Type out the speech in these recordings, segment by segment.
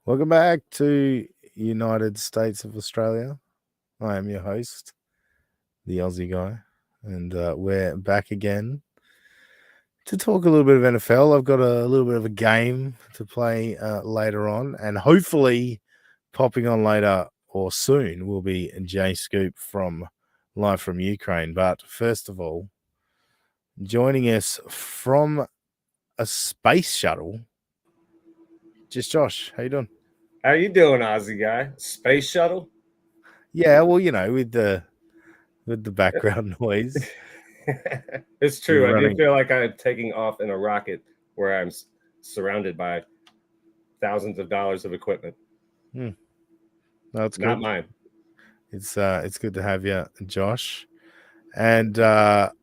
Welcome back to United States of Australia. I am your host, the Aussie guy, and we're back again to talk a little bit of NFL. I've got a little bit of a game to play later on, and hopefully popping on later or soon will be Jay Scoop from live from Ukraine. But first of all, joining us from a space shuttle, just Josh. How you doing? How you doing, Aussie guy? Space shuttle? Yeah, well, with the background noise. It's true. You're I do running. feel like I'm taking off in a rocket where I'm surrounded by thousands of dollars of equipment. No, it's Not good. mine. It's good to have you, Josh. And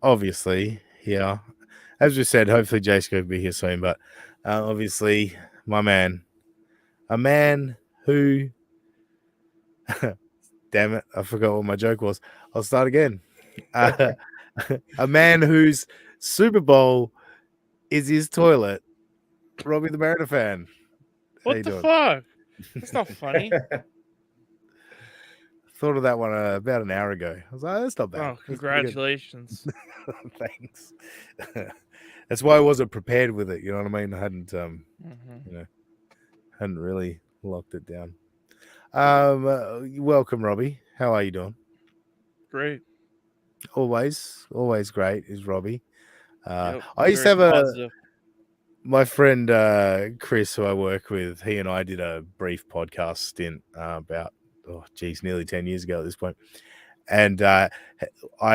obviously, yeah, as we said, hopefully Jace could be here soon. But obviously, my man, a man who, damn it, I forgot what my joke was. I'll start again. A man whose Super Bowl is his toilet, Robbie the Mariner fan. How you What the doing? fuck? That's not funny. Thought of that one about an hour ago. I was like, that's not bad. Oh, That's pretty good. congratulations. Thanks. That's why I wasn't prepared with it. You know what I mean? I hadn't, hadn't really locked it down. Welcome, Robbie. How are you doing? Great. Always great is Robbie. Yep, I used to have very positive. my friend Chris, who I work with. He and I did a brief podcast stint about nearly 10 years ago at this point. And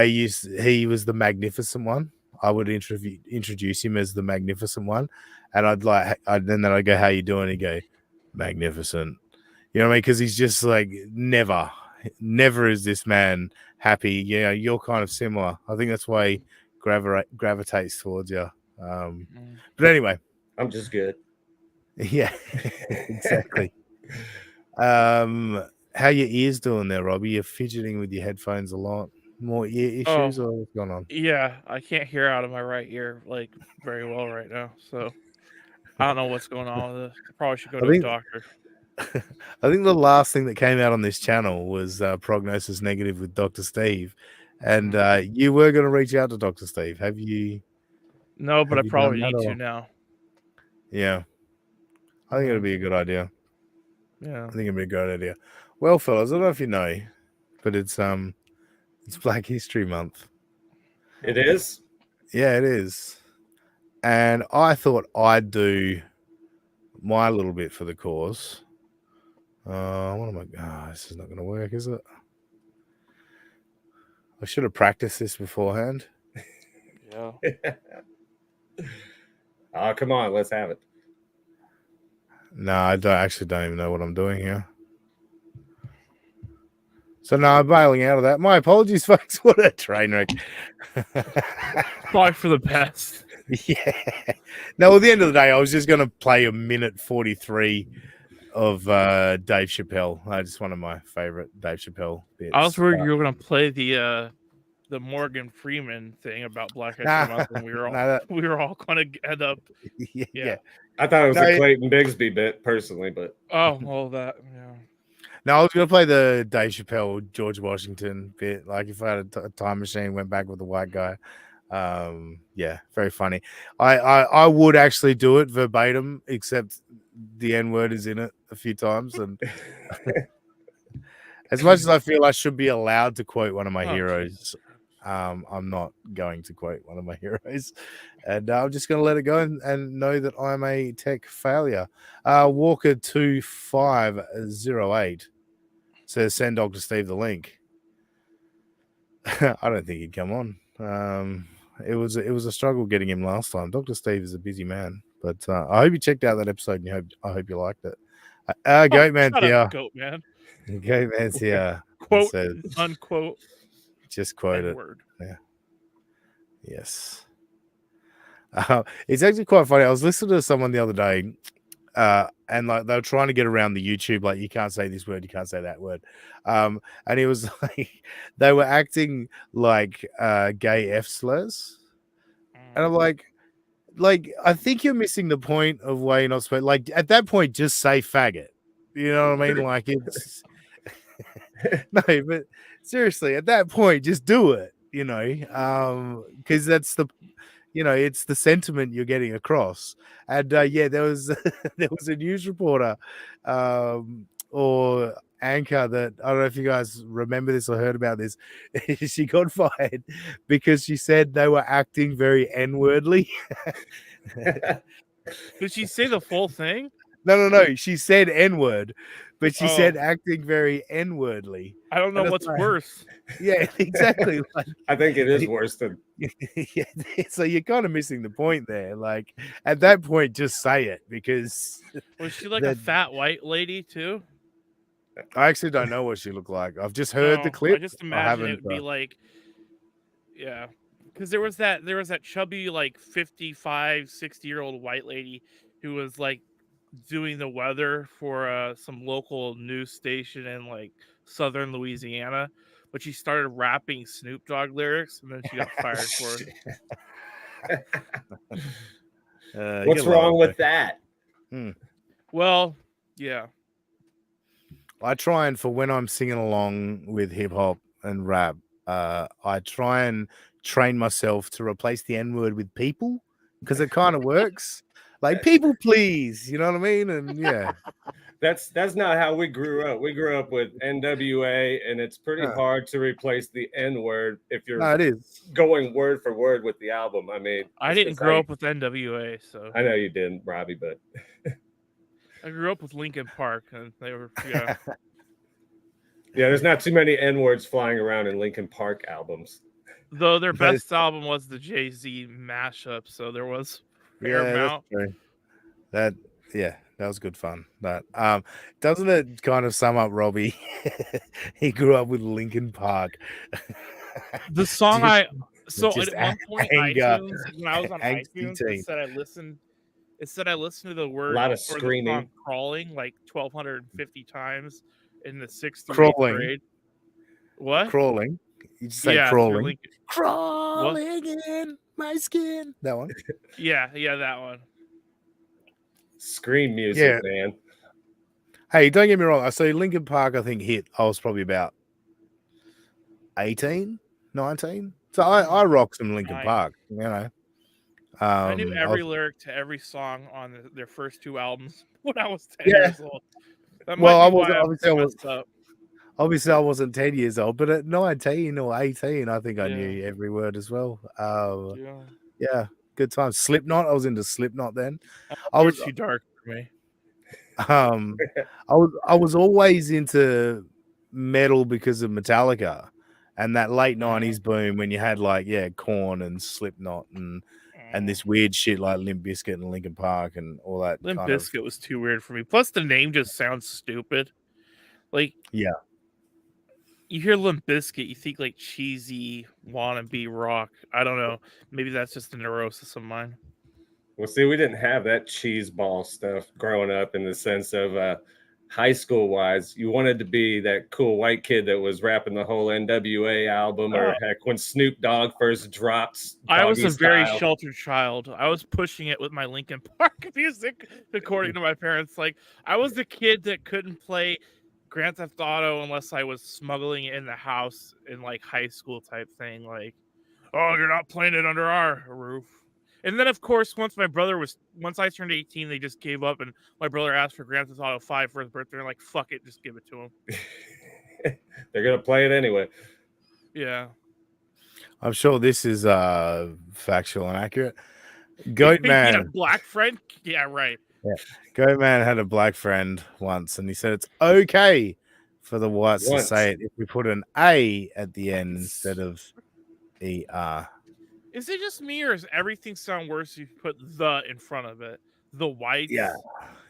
he was the magnificent one. I would introduce him as the magnificent one, and then I'd go, "How you doing?" He'd go, "Magnificent." You know what I mean? Because he's just like never is this man happy. You know, you're kind of similar. I think that's why he gravitates towards you. But anyway, I'm just good. Yeah, exactly. How your ears doing there, Robbie? You're fidgeting with your headphones a lot. More ear issues, or what's going on? Yeah, I can't hear out of my right ear like very well right now. So I don't know what's going on with this. I probably should go to a doctor. I think the last thing that came out on this channel was Prognosis Negative with Dr. Steve. And you were going to reach out to Dr. Steve. Have you? No, but I probably need to now. Yeah. I think it'll be a good idea. Yeah. I think it'll be a great idea. Well, fellas, I don't know if you know, but it's Black History Month. It is? Yeah, it is. And I thought I'd do my little bit for the cause. What am I? This is not going to work, is it? I should have practiced this beforehand. Yeah. Oh, come on, let's have it. No, I don't even know what I'm doing here. So no, I'm bailing out of that. My apologies, folks. What a train wreck. Probably for the best. Yeah. No, at the end of the day, I was just going to play a minute 43 of Dave Chappelle. Just one of my favorite Dave Chappelle bits. I was worried you were going to play the Morgan Freeman thing about Black History Month, and we were all going to end up. Yeah. I thought it was a Clayton Bigsby bit personally, but that. Yeah. No, I was going to play the Dave Chappelle, George Washington bit. Like if I had a time machine, went back with the white guy. Yeah, very funny. I would actually do it verbatim, except the N word is in it a few times. And as much as I feel I should be allowed to quote one of my heroes, I'm not going to quote one of my heroes. And I'm just going to let it go and know that I'm a tech failure. Walker 2508 says, send Dr. Steve the link. I don't think he'd come on. It was a struggle getting him last time. Dr. Steve is a busy man, but I hope you checked out that episode and I hope you liked it. Goatman's here. Goatman. Goatman's here. Quote, unquote. Just quote it. Yeah. Yes. It's actually quite funny. I was listening to someone the other day, and like they were trying to get around the YouTube, like you can't say this word, you can't say that word. And it was like they were acting like gay F slurs. And I'm like I think you're missing the point of why you're not supposed. Like at that point, just say faggot. You know what I mean? Like it's no, but seriously, at that point, just do it. You know, because that's the, you know, it's the sentiment you're getting across. And yeah, there was there was a news reporter or anchor that I don't know if you guys remember this or heard about this. She got fired because she said they were acting very N-wordly. Did she say the full thing? No. She said N-word, but she said Oh. acting very N-wordly. I don't know And it's what's like- worse. Yeah, exactly. Like, I think it is worse than yeah, so you're kind of missing the point there. Like at that point, just say it because Was she like a that- fat white lady too? I actually don't know what she looked like. I've just heard the No, clip. I just imagine it haven't, would be like, yeah, because there was that chubby like 55, 60-year-old white lady who was like doing the weather for some local news station in like southern Louisiana, but she started rapping Snoop Dogg lyrics and then she got fired for it. What's wrong with that? Well, yeah. I try and for when I'm singing along with hip hop and rap, I try and train myself to replace the N word with people because it kind of works. Like people, please, you know what I mean? And yeah, That's not how we grew up. We grew up with NWA, and it's pretty hard to replace the N word if you're no, it is. going word for word with the album. I mean, I it's didn't just grow how up with NWA, so I know you didn't, Robbie, but I grew up with Linkin Park, and they were yeah. yeah, there's not too many N words flying around in Linkin Park albums. Though their But- best album was the Jay-Z mashup, so there was fair Yeah, amount. that's true. That was good fun. But doesn't it kind of sum up Robbie? He grew up with Linkin Park. The song Just at one point anger, iTunes, when I was on angsty iTunes, teen. it said I listened to the word lot of or the song screaming. crawling like 1,250 times in the 6th through 8th Crawling. grade. What? Crawling. You just say yeah, through crawling. Linkin- Crawling in my skin. That one. yeah, that one. Scream music, Yeah. man. Hey, don't get me wrong. I say Linkin Park, I think hit. I was probably about 18, 19. So I rock some Linkin Nice. Park, you know. I knew was- every lyric to every song on their first 2 albums when I was 10 Yeah. years old. That Well, might I be wasn't- why I'm obviously I was- messed up. Obviously, I wasn't 10 years old, but at 19 or 18, I think I Yeah. knew every word as well. Yeah. Yeah, good times. Slipknot, I was into Slipknot then. I You're was too dark for me. I was always into metal because of Metallica and that late 90s boom when you had like Korn and Slipknot and this weird shit like Limp Bizkit and Linkin Park and all that Limp kind of Bizkit was too weird for me. Plus, the name just sounds stupid. Like, Yeah. you hear Limp Bizkit, you think like cheesy wannabe rock. I don't know. Maybe that's just a neurosis of mine. Well, see, we didn't have that cheese ball stuff growing up in the sense of high school wise. You wanted to be that cool white kid that was rapping the whole NWA album, or heck, when Snoop Dogg first dropped. I was a Doggy very Style. sheltered child. I was pushing it with my Linkin Park music, according to my parents. Like, I was the kid that couldn't play Grand Theft Auto unless I was smuggling it in the house in like high school type thing. Like, oh, you're not playing it under our roof. And then, of course, once I turned 18, they just gave up, and my brother asked for Grand Theft Auto 5 for his birthday. And like, fuck it, just give it to him. They're gonna play it anyway. Yeah. I'm sure this is factual and accurate. Goat He had a Man. black friend? Yeah, right. Goat Man had a black friend once, and he said it's okay for the whites Once. to say it if we put an A at the end instead of ER. Is it just me, or does everything sound worse if you put the in front of it? The whites?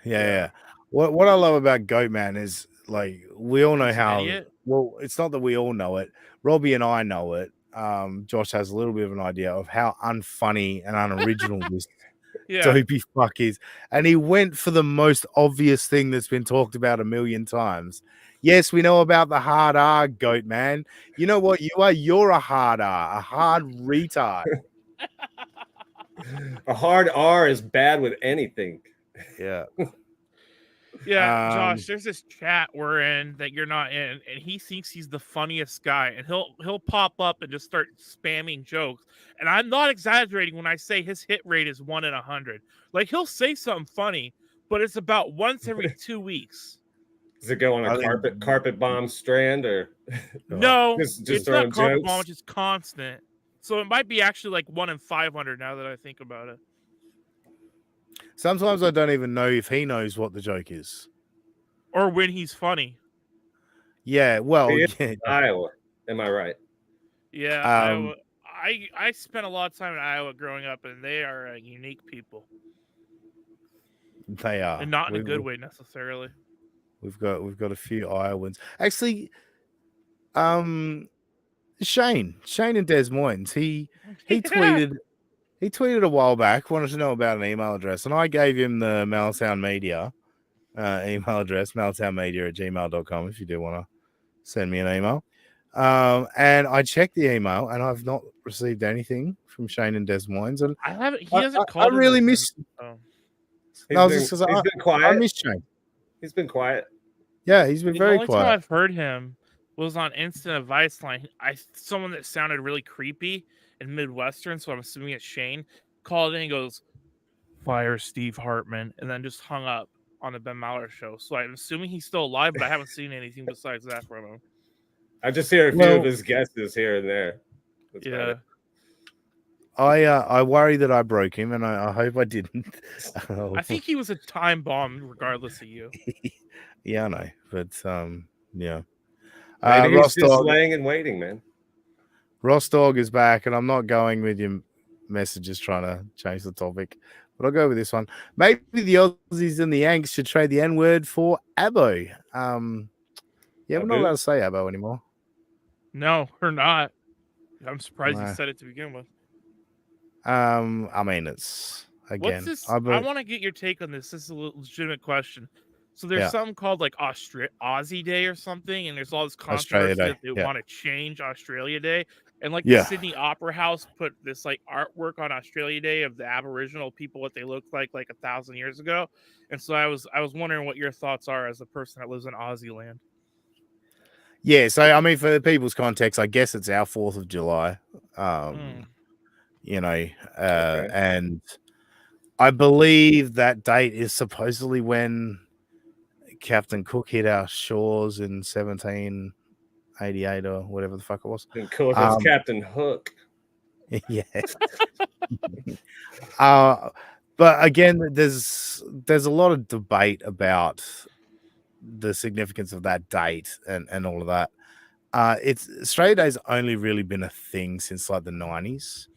Yeah. What I love about Goat Man is like we all know He's an how. idiot. Well, it's not that we all know it. Robbie and I know it. Josh has a little bit of an idea of how unfunny and unoriginal this Yeah. dopey fuck is, and he went for the most obvious thing that's been talked about a million times. Yes, we know about the hard R, Goat Man. You know what you are? You're a hard R, a hard retard. A hard R is bad with anything. Yeah. Yeah, Josh, there's this chat we're in that you're not in, and he thinks he's the funniest guy, and he'll pop up and just start spamming jokes. And I'm not exaggerating when I say his hit rate is 1 in 100. Like he'll say something funny, but it's about once every 2 weeks. Does it go on a I think- carpet bomb strand or No, just it's throwing not carpet jokes? bomb, it's just constant. So it might be actually like 1 in 500 now that I think about it. Sometimes I don't even know if he knows what the joke is. Or when he's funny. Yeah, well, He is yeah. Iowa, am I right? Yeah, Um, I spent a lot of time in Iowa growing up, and they are unique people, They are, and not in a We- good way necessarily. We've got a few Iowans. Actually, Shane in Des Moines. He Yeah. tweeted a while back, wanted to know about an email address, and I gave him the Meltown Media email address, meltownmedia@gmail.com, if you do want to send me an email. And I checked the email, and I've not received anything from Shane in Des Moines, and I haven't. He hasn't I called. really in miss. oh. He's No, I was been, just 'cause he's been I quiet. miss Shane. He's been quiet. Yeah, he's been The very only time quiet. I've heard him was on Instant Advice Line. Someone that sounded really creepy and Midwestern, so I'm assuming it's Shane, called in and goes, "Fire Steve Hartman," and then just hung up on the Ben Maller show. So I'm assuming he's still alive, but I haven't seen anything besides that from him. I just hear a few Well- of his guesses here and there. That's about Yeah. it. I worry that I broke him, and I hope I didn't. I think he was a time bomb, regardless of you. Yeah, I know, but yeah. Maybe he's Ross just Dog, laying and waiting, man. Ross Dog is back, and I'm not going with your messages trying to change the topic, but I'll go with this one. Maybe the Aussies and the Yanks should trade the N word for Abo. Yeah, we're not Abu? allowed to say Abo anymore. No, or not. I'm surprised Nah. you said it to begin with. I mean, it's again. What's this? Abo- I want to get your take on this. This is a legitimate question. So there's Yeah. something called like Aussie Day or something, and there's all this Australia controversy Day, that they yeah. want to change Australia Day. And like Yeah. the Sydney Opera House put this like artwork on Australia Day of the Aboriginal people, what they looked like 1,000 years ago. And so I was wondering what your thoughts are as a person that lives in Aussie land. Yeah, so I mean, for the people's context, I guess it's our 4th of July. You know, Okay. and I believe that date is supposedly when Captain Cook hit our shores in 1788 or whatever the fuck it was. And cool as Um, Captain Hook. Yeah. But again, there's a lot of debate about the significance of that date and all of that. It's Australia Day's only really been a thing since like the 90s.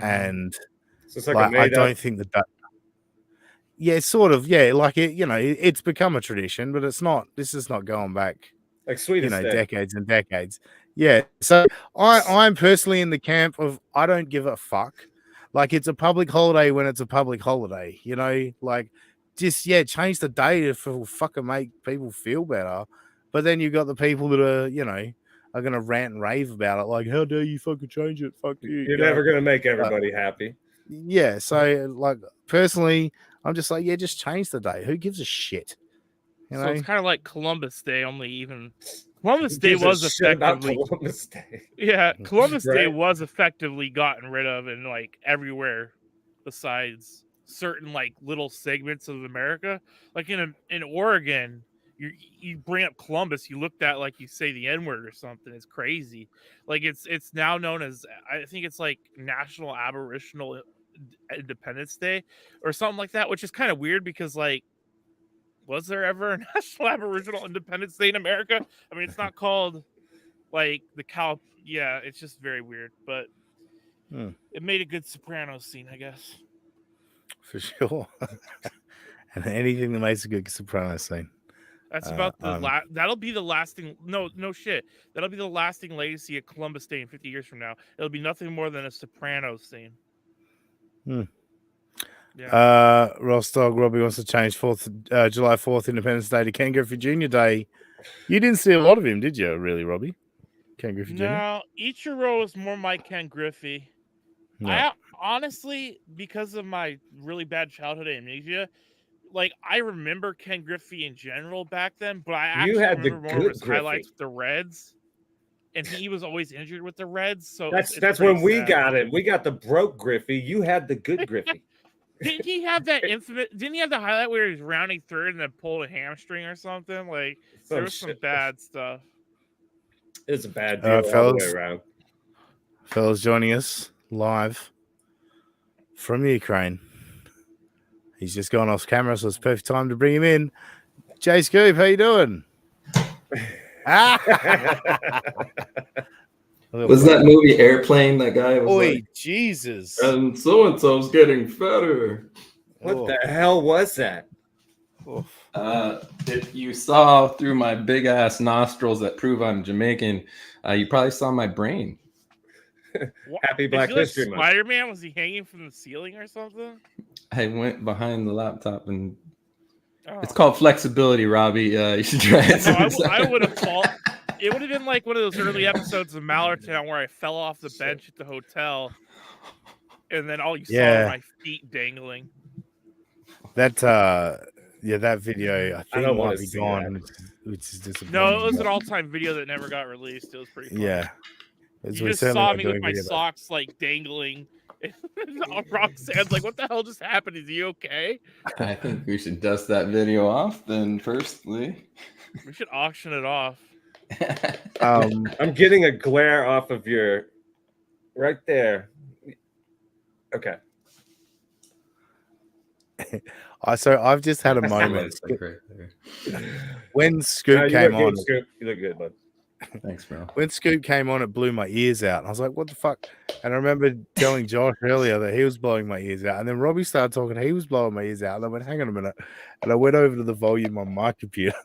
And So it's like, like, a I made don't up. think that yeah, sort of, yeah, like it, it's become a tradition, but this is not going back, Like Sweetest Day. decades and decades. Yeah. So I'm personally in the camp of I don't give a fuck. Like, it's a public holiday when it's a public holiday, like just change the day to fucking make people feel better. But then you've got the people that are gonna rant and rave about it, like, how dare you fucking change it? Fuck you. You're never going to make everybody happy. Yeah, so like personally, I'm just like, yeah, just change the day. Who gives a shit? So it's kind of like Columbus Day, only even Columbus Who Day gives a was shit about effectively Columbus Day? yeah, Columbus Day Right. was effectively gotten rid of in like everywhere besides certain like little segments of America. Like in Oregon, you bring up Columbus, you looked at like you say the N-word or something. It's crazy. Like it's now known as, I think it's like National Aboriginal Independence Day or something like that, which is kind of weird because like, was there ever a National Aboriginal Independence Day in America? I mean, it's not called like the cow. Yeah, it's just very weird, but it made a good Sopranos scene, I guess. for sure. And anything that makes a good Sopranos scene. That's about the that'll be the lasting. No shit. That'll be the lasting legacy of Columbus Day in 50 years from now. It'll be nothing more than a Sopranos scene. Yeah. Ross Dog Robbie wants to change July 4th Independence Day to Ken Griffey Jr. Day. You didn't see a lot of him, did you, really, Robbie? Ken Griffey Jr.? No, Ichiro is more my Ken Griffey. Yeah. I honestly, because of my really bad childhood amnesia, like I remember Ken Griffey in general back then, but I You actually had the remember more of good his Griffey. highlights with the Reds, and he was always injured with the Reds. So That's it's when pretty we sad. got it. We got the broke Griffey. You had the good Griffey. Didn't he have that infamous? Didn't he have the highlight where he was rounding third and then pulled a hamstring or something? Like there was some bad stuff. It's a bad deal all the way around. Fellas joining us live from Ukraine. He's just gone off camera, so it's perfect time to bring him in. Jay Scoop, how you doing? Was that movie Airplane? That guy was Oi, like, Jesus. and so-and-so's getting fatter. What the hell was that? If you saw through my big ass nostrils that prove I'm Jamaican, you probably saw my brain. Happy Black History Month. Spider-Man, was he hanging from the ceiling or something? I went behind the laptop and Oh. it's called flexibility, Robbie. You should try it. No, I would have fallen. It would have been like one of those early episodes of Mallertown where I fell off the bench at the hotel, and then all you saw were my feet dangling. That that video I think might be gone, which is disappointing. No, it was an all-time video that never got released. It was pretty funny. Yeah. You just saw me with my socks like dangling. Roxanne's like, what the hell just happened? Is he okay? I think we should dust that video off then, firstly. We should auction it off. I'm getting a glare off of your right there. Okay. So I've just had a moment. When Scoop came on, Scoop. You look good, bud. Thanks, bro. When Scoop came on, it blew my ears out. And I was like, what the fuck? And I remember telling Josh earlier that he was blowing my ears out. And then Robbie started talking, he was blowing my ears out. And I went, hang on a minute. And I went over to the volume on my computer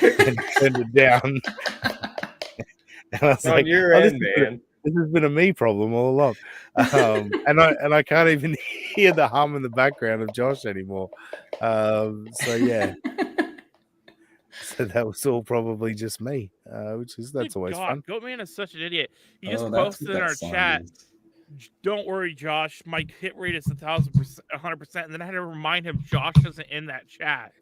and turned it down. And I was on like, your end, man. This has been a me problem all along. And I can't even hear the hum in the background of Josh anymore. So yeah. So that was all probably just me, that's always fun. Goatman is such an idiot. He just posted in our chat. Don't worry, Josh. My hit rate is 1,000%, 100%. And then I had to remind him Josh isn't in that chat.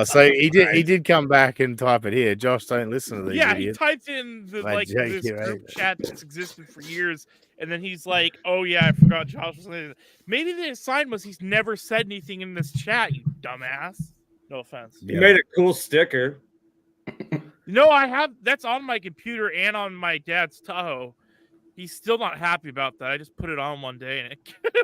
So he did come back and type it here. Josh, don't listen to these idiots. He typed in this group chat that's existed for years, and then he's like, "Oh yeah, I forgot Josh was in it." Maybe the sign was he's never said anything in this chat. You dumbass. No offense. You made a cool sticker. No, I have. That's on my computer and on my dad's Tahoe. He's still not happy about that. I just put it on one day and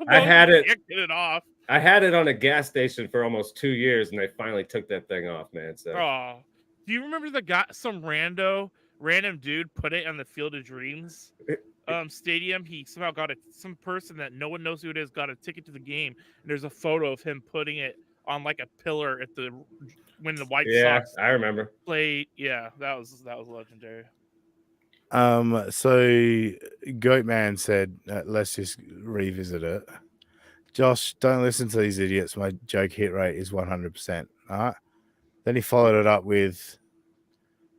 I had it. Get it off. I had it on a gas station for almost 2 years, and they finally took that thing off, man. So, do you remember the guy? Some random dude put it on the Field of Dreams stadium. He somehow got some person that no one knows who it is got a ticket to the game, and there's a photo of him putting it on like a pillar at when the White Sox. I remember played. Yeah, that was legendary. So Goatman said, let's just revisit it. Josh, don't listen to these idiots. My joke hit rate is 100%. All right. Then he followed it up with,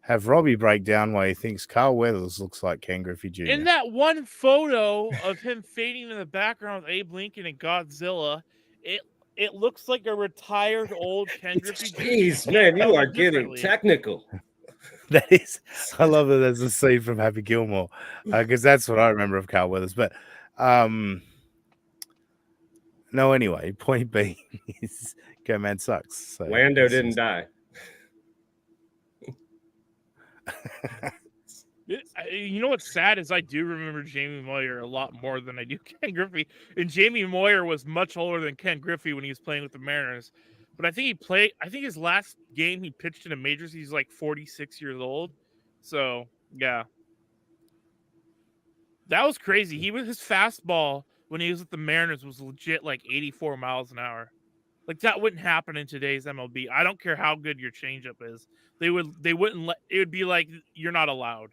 have Robbie break down why he thinks Carl Weathers looks like Ken Griffey Jr. In that one photo of him fading in the background with Abe Lincoln and Godzilla, it looks like a retired old Ken Griffey Jr. Jeez, man, you are getting technical. That is, I love that there's a scene from Happy Gilmore because that's what I remember of Carl Weathers. But no, anyway, point being is Goatman sucks. So Lando didn't die. You know what's sad is I do remember Jamie Moyer a lot more than I do Ken Griffey. And Jamie Moyer was much older than Ken Griffey when he was playing with the Mariners. But I think his last game he pitched in a majors, he's like 46 years old. So, yeah. That was crazy. His fastball when he was with the Mariners was legit like 84 miles an hour. Like that wouldn't happen in today's MLB. I don't care how good your changeup is. They wouldn't let it would be like you're not allowed.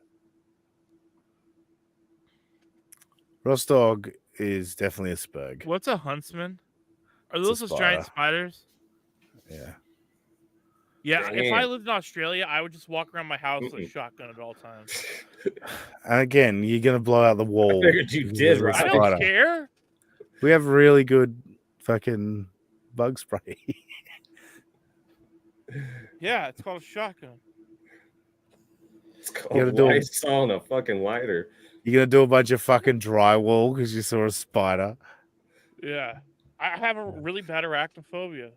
Rostog is definitely a spurg. What's a huntsman? Are those giant spiders? Yeah. Yeah, if I lived in Australia, I would just walk around my house with a shotgun at all times. And again, you're going to blow out the wall. I figured you did, right? I don't care. We have really good fucking bug spray. Yeah, it's called a shotgun. It's gotta called do 'em. Lysol and a fucking lighter. You're gonna do a bunch of fucking drywall because you saw a spider. Yeah, I have a really bad arachnophobia.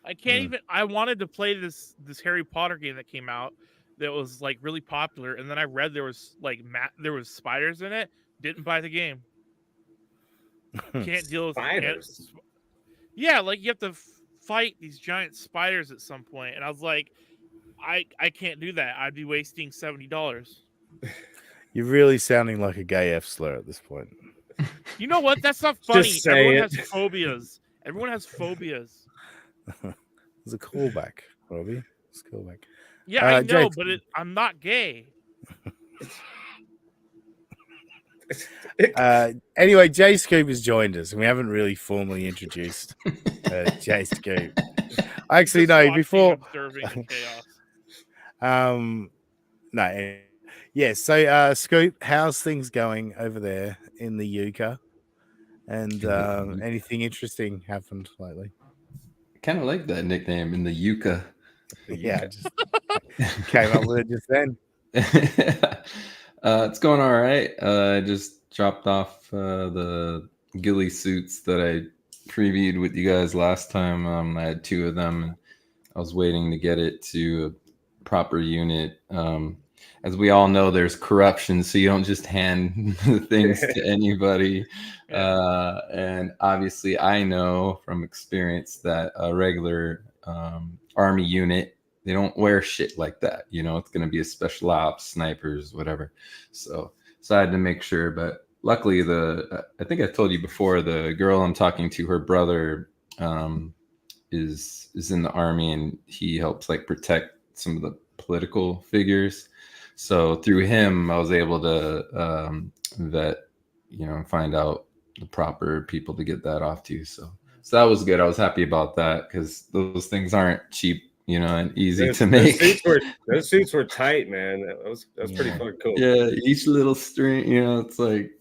I can't even. I wanted to play this Harry Potter game that came out that was like really popular, and then I read there was like there was spiders in it. Didn't buy the game. Can't deal with Spiders. Yeah, like you have to fight these giant spiders at some point, and I was like, I can't do that. I'd be wasting $70. You're really sounding like a gay F slur at this point. You know what? That's not funny. Just say Everyone it. has phobias. Everyone has phobias. It's a callback, Robbie. It's a callback. Yeah, I know, Jason. but I'm not gay. Anyway, Jay Scoop has joined us, and we haven't really formally introduced Jay Scoop. Actually, Just no. watching, Before, observing the chaos. no, yeah. So, Scoop, how's things going over there in the Yucca? And anything interesting happened lately? Kind of like that nickname in the Yucca. Yeah, I just came up with it just then. It's going all right. I just dropped off the ghillie suits that I previewed with you guys last time. I had 2 of them, and I was waiting to get it to a proper unit. As we all know, there's corruption, so you don't just hand the things to anybody. And obviously, I know from experience that a regular army unit, they don't wear shit like that. You know, it's going to be a special ops, snipers, whatever. So I had to make sure. But luckily, I think I told you before, the girl I'm talking to, her brother is in the army, and he helps like protect some of the political figures. So through him, I was able to vet, and find out the proper people to get that off to. So that was good. I was happy about that because those things aren't cheap, and easy to make. Those suits were tight, man. That was pretty fucking cool. Yeah, each little string, it's like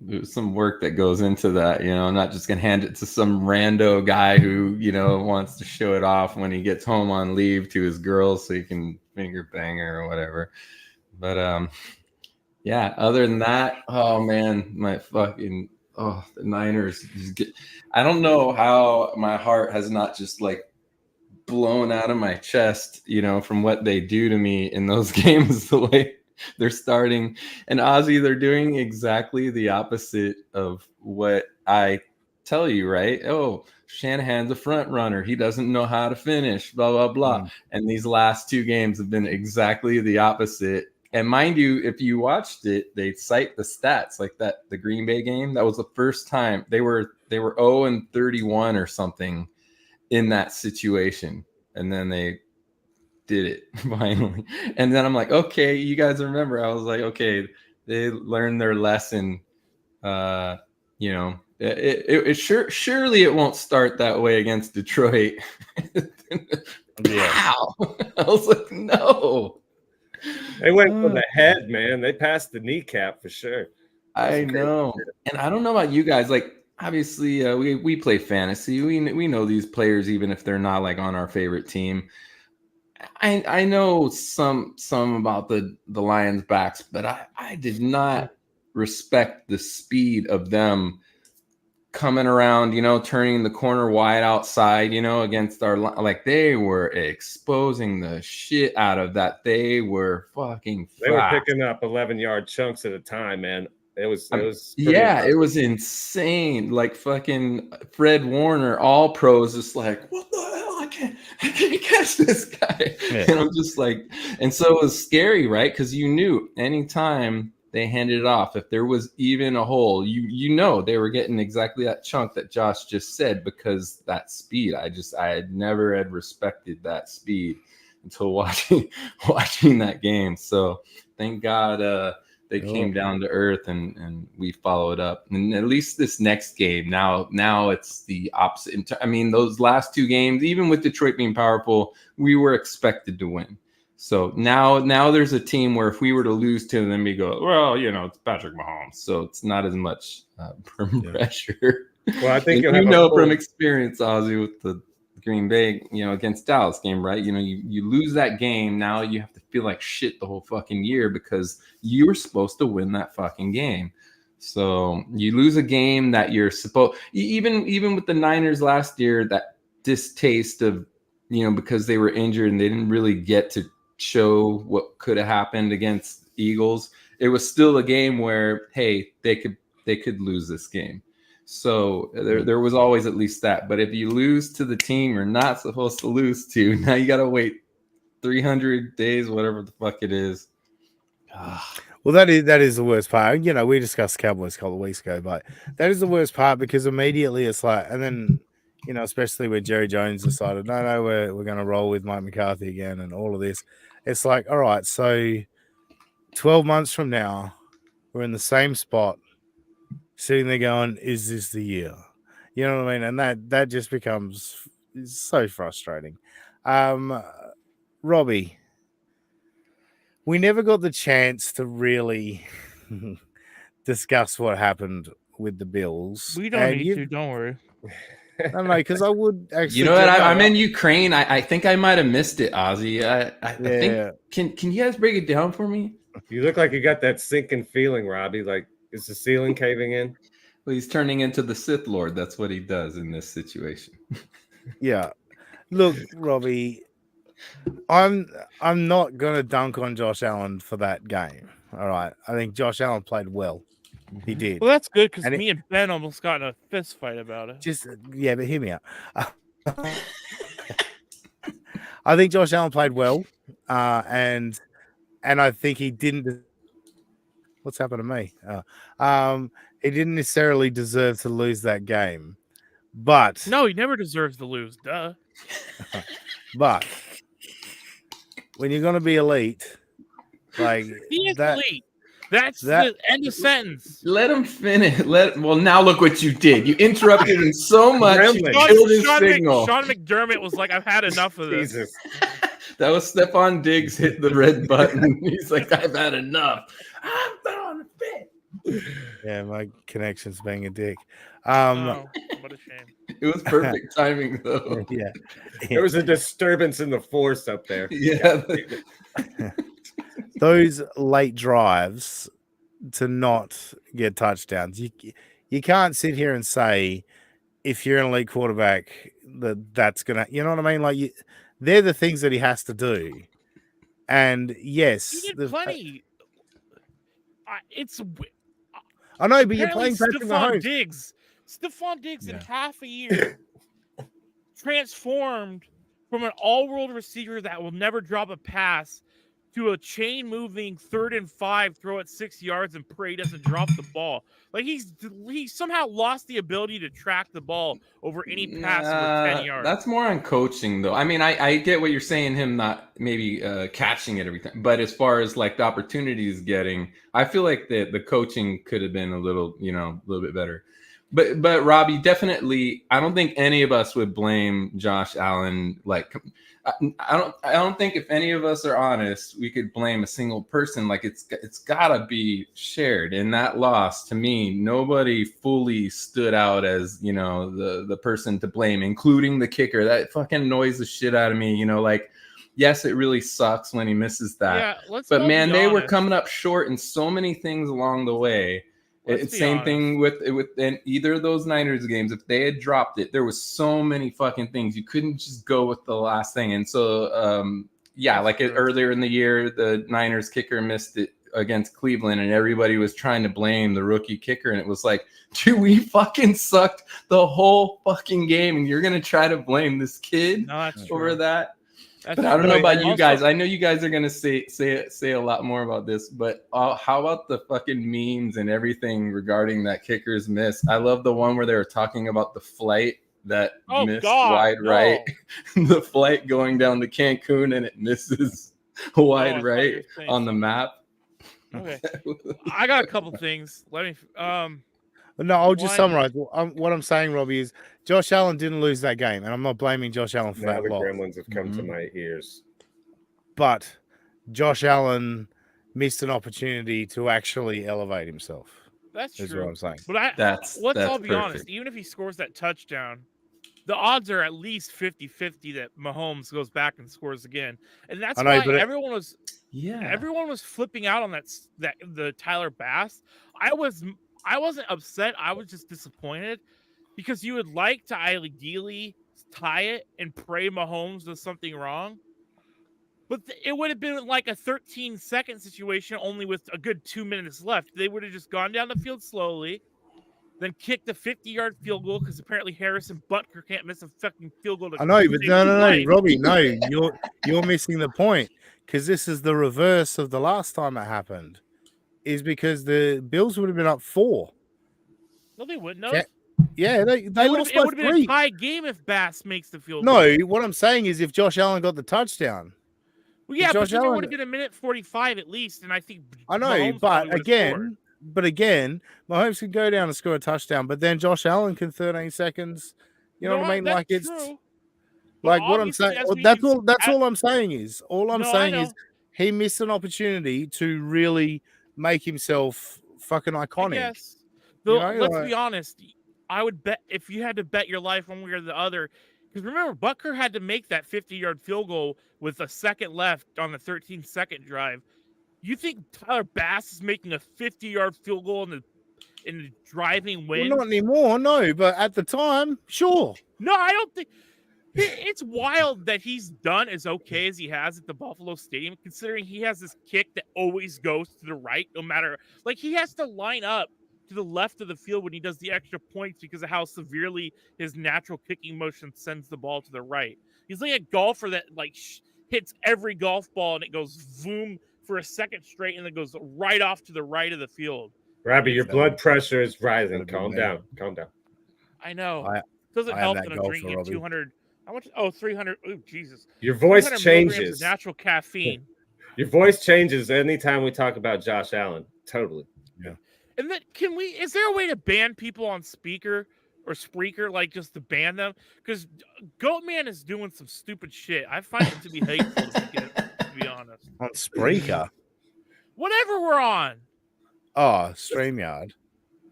there's some work that goes into that. I'm not just gonna hand it to some rando guy who wants to show it off when he gets home on leave to his girl so he can finger bang her or whatever. But yeah, other than that, oh man, the Niners I don't know how my heart has not just like blown out of my chest, from what they do to me in those games, the way they're starting. And Ozzy, they're doing exactly the opposite of what I tell you, right? Oh, Shanahan's a front runner. He doesn't know how to finish, blah, blah, blah. And these last 2 games have been exactly the opposite. And mind you, if you watched it, they cite the stats like that. The Green Bay game, that was the first time they were 0-31 or something in that situation, and then they did it finally. And then I'm like, okay, you guys remember? I was like, okay, they learned their lesson. Surely it won't start that way against Detroit. Yeah. Wow. I was like, no. They went for the head, man. They passed the kneecap for sure. I know. And I don't know about you guys. Like, obviously, we play fantasy. We know these players, even if they're not like on our favorite team. I know some about the Lions backs, but I did not respect the speed of them coming around, turning the corner wide outside, against our, like, they were exposing the shit out of that. They were fucking fast. They were picking up 11-yard chunks at a time, man. It was it was insane. Like fucking Fred Warner, all pros, just like, what the hell? I can't catch this guy. Yeah. And I'm just like, and so it was scary, right? Because you knew anytime they handed it off, if there was even a hole, they were getting exactly that chunk that Josh just said, because that speed, I had never had respected that speed until watching that game. So thank God they came down to earth and we followed up. And at least this next game, now it's the opposite. I mean, those last 2 games, even with Detroit being powerful, we were expected to win. So now there's a team where if we were to lose to them, we go, well, it's Patrick Mahomes. So it's not as much pressure. Well, I think And you'll you have a know full- from experience, Ozzy, with the Green Bay, against Dallas game, right? You lose that game, now you have to feel like shit the whole fucking year because you were supposed to win that fucking game. So you lose a game that you're supposed, even with the Niners last year, that distaste of, because they were injured and they didn't really get to show what could have happened against Eagles. It was still a game where, hey, they could lose this game. So there was always at least that. But if you lose to the team you're not supposed to lose to, now you got to wait 300 days, whatever the fuck it is. Well, that is the worst part. We discussed Cowboys a couple of weeks ago, but that is the worst part because immediately it's like, and then, especially when Jerry Jones decided, no, we're going to roll with Mike McCarthy again and all of this. It's like, all right, so 12 months from now, we're in the same spot, sitting there going, is this the year? You know what I mean? And that just becomes so frustrating. Robbie, we never got the chance to really discuss what happened with the Bills. We don't need to. Don't worry. No, because I would actually. You know what? I'm in Ukraine. I think I might have missed it, Ozzy. I think. Can you guys break it down for me? You look like you got that sinking feeling, Robbie. Like, is the ceiling caving in? Well, he's turning into the Sith Lord. That's what he does in this situation. Yeah. Look, Robbie, I'm not gonna dunk on Josh Allen for that game. All right. I think Josh Allen played well. He did. Well, that's good because And me and Ben almost got in a fist fight about it. But hear me out. I think Josh Allen played well, and I think he didn't. What's happened to me? He didn't necessarily deserve to lose that game, but No, he never deserves to lose. Duh. But when you're going to be elite, like He is that, elite. That's the end of sentence. Let him finish. Well, now look what you did. You interrupted him so much. You killed his signal. Sean McDermott was like, I've had enough of this. Jesus. That was Stephon Diggs hit the red button. He's like, I've had enough. I'm throwing a fit. Yeah, my connection's being a dick. Oh, what a shame. It was perfect timing, though. Yeah. There was a disturbance in the force up there. Yeah. Those late drives to not get touchdowns. You can't sit here and say if you're an elite quarterback that's gonna, you know what I mean? Like they're the things that he has to do. And yes, He did plenty. I know, but you're playing Patrick Mahomes. Stephon Diggs in Yeah. half a year transformed from an all-world receiver that will never drop a pass to a chain-moving 3rd and 5, throw it 6 yards and pray he doesn't drop the ball. Like he somehow lost the ability to track the ball over any pass over 10 yards. That's more on coaching, though. I mean, I get what you're saying, him not maybe catching it every time. But as far as like the opportunities getting, I feel like the coaching could have been a little bit better. But Robbie, definitely, I don't think any of us would blame Josh Allen. Like, I don't think if any of us are honest, we could blame a single person. Like, it's gotta be shared. In that loss, to me, nobody fully stood out as the person to blame, including the kicker. That fucking annoys the shit out of me. Like, yes, it really sucks when he misses that. Yeah, but man, they were coming up short in so many things along the way. It's same thing with either of those Niners games. If they had dropped it, there was so many fucking things. You couldn't just go with the last thing. And so, earlier in the year, the Niners kicker missed it against Cleveland, and everybody was trying to blame the rookie kicker. And it was like, dude, we fucking sucked the whole fucking game, and you're gonna try to blame this kid over that? But I don't know about you guys. I know you guys are gonna say a lot more about this, but how about the fucking memes and everything regarding that kicker's miss? I love the one where they were talking about the flight that missed wide right, the flight going down to Cancun, and it misses wide right on the map. Okay, I got a couple things. Let me. No, I'll just summarize. What I'm saying, Robbie, is Josh Allen didn't lose that game, and I'm not blaming Josh Allen for that the loss. gremlins have come to my ears. But Josh Allen missed an opportunity to actually elevate himself. That's Is true. what I'm saying. But let's all be honest. perfect. Even if he scores that touchdown, the odds are at least 50-50 that Mahomes goes back and scores again. And that's I know, why but everyone was flipping out on the Tyler Bass. I wasn't upset. I was just disappointed because you would like to ideally tie it and pray Mahomes does something wrong. But it would have been like a 13-second situation only with a good 2 minutes left. They would have just gone down the field slowly, then kicked a 50-yard field goal because apparently Harrison Butker can't miss a fucking field goal. I know, but save no, his life. Robbie, no, you're missing the point because this is the reverse of the last time it happened. Is because the Bills would have been up 4. No, they wouldn't. No, Yeah, they it lost by would have been 3. a tie game if Bass makes the field goal. No, what I'm saying is if Josh Allen got the touchdown. Well, yeah, but Josh then there Allen- would have been a minute 45 at least, and I think I know, Mahomes but probably would have scored. again, Mahomes can go down and score a touchdown, but then Josh Allen can 13 seconds. You know what I mean? That's Like it's true. like But what I'm obviously, saying. as we That's can- all. That's all I'm saying is. All I'm No, I saying is know. he missed an opportunity to really make himself fucking iconic. Yes. You know, Let's like- be honest. I would bet if you had to bet your life one way or the other, because remember, Butker had to make that 50-yard field goal with a second left on the 13-second drive. You think Tyler Bass is making a 50-yard field goal in the driving win? Well, not anymore, no. But at the time, sure. No, I don't think. It's wild that he's done as okay as he has at the Buffalo Stadium, considering he has this kick that always goes to the right, no matter. Like, he has to line up to the left of the field when he does the extra points because of how severely his natural kicking motion sends the ball to the right. He's like a golfer that like hits every golf ball and it goes zoom for a second straight and then goes right off to the right of the field. Robbie, your blood pressure is rising. That'd be Calm bad. down. Calm down. I know. I Doesn't am help that that I'm golfer, drinking Robbie. 200. How much? Oh, 300. Oh, Jesus. Your voice 300 milligrams of changes. natural caffeine. Your voice changes anytime we talk about Josh Allen. Totally. And then is there a way to ban people on Speaker or Spreaker, like just to ban them? Because Goatman is doing some stupid shit. I find it to be hateful to be honest. On Spreaker. Whatever we're on. Oh, StreamYard.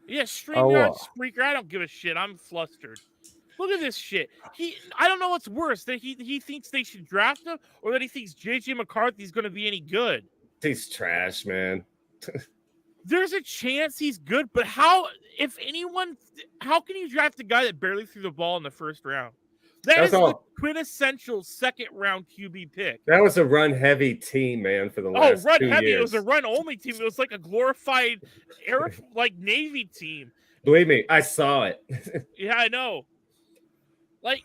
Yeah, StreamYard, what? Spreaker, I don't give a shit. I'm flustered. Look at this shit. I don't know what's worse, that he thinks they should draft him or that he thinks JJ McCarthy's going to be any good. He's trash, man. There's a chance he's good, but how can you draft a guy that barely threw the ball in the first round? That's the quintessential second round QB pick. That was a run heavy team, man, for the last run 2 heavy. years. It was a run only team. It was like a glorified Navy team. Believe me, I saw it. Yeah, I know. Like,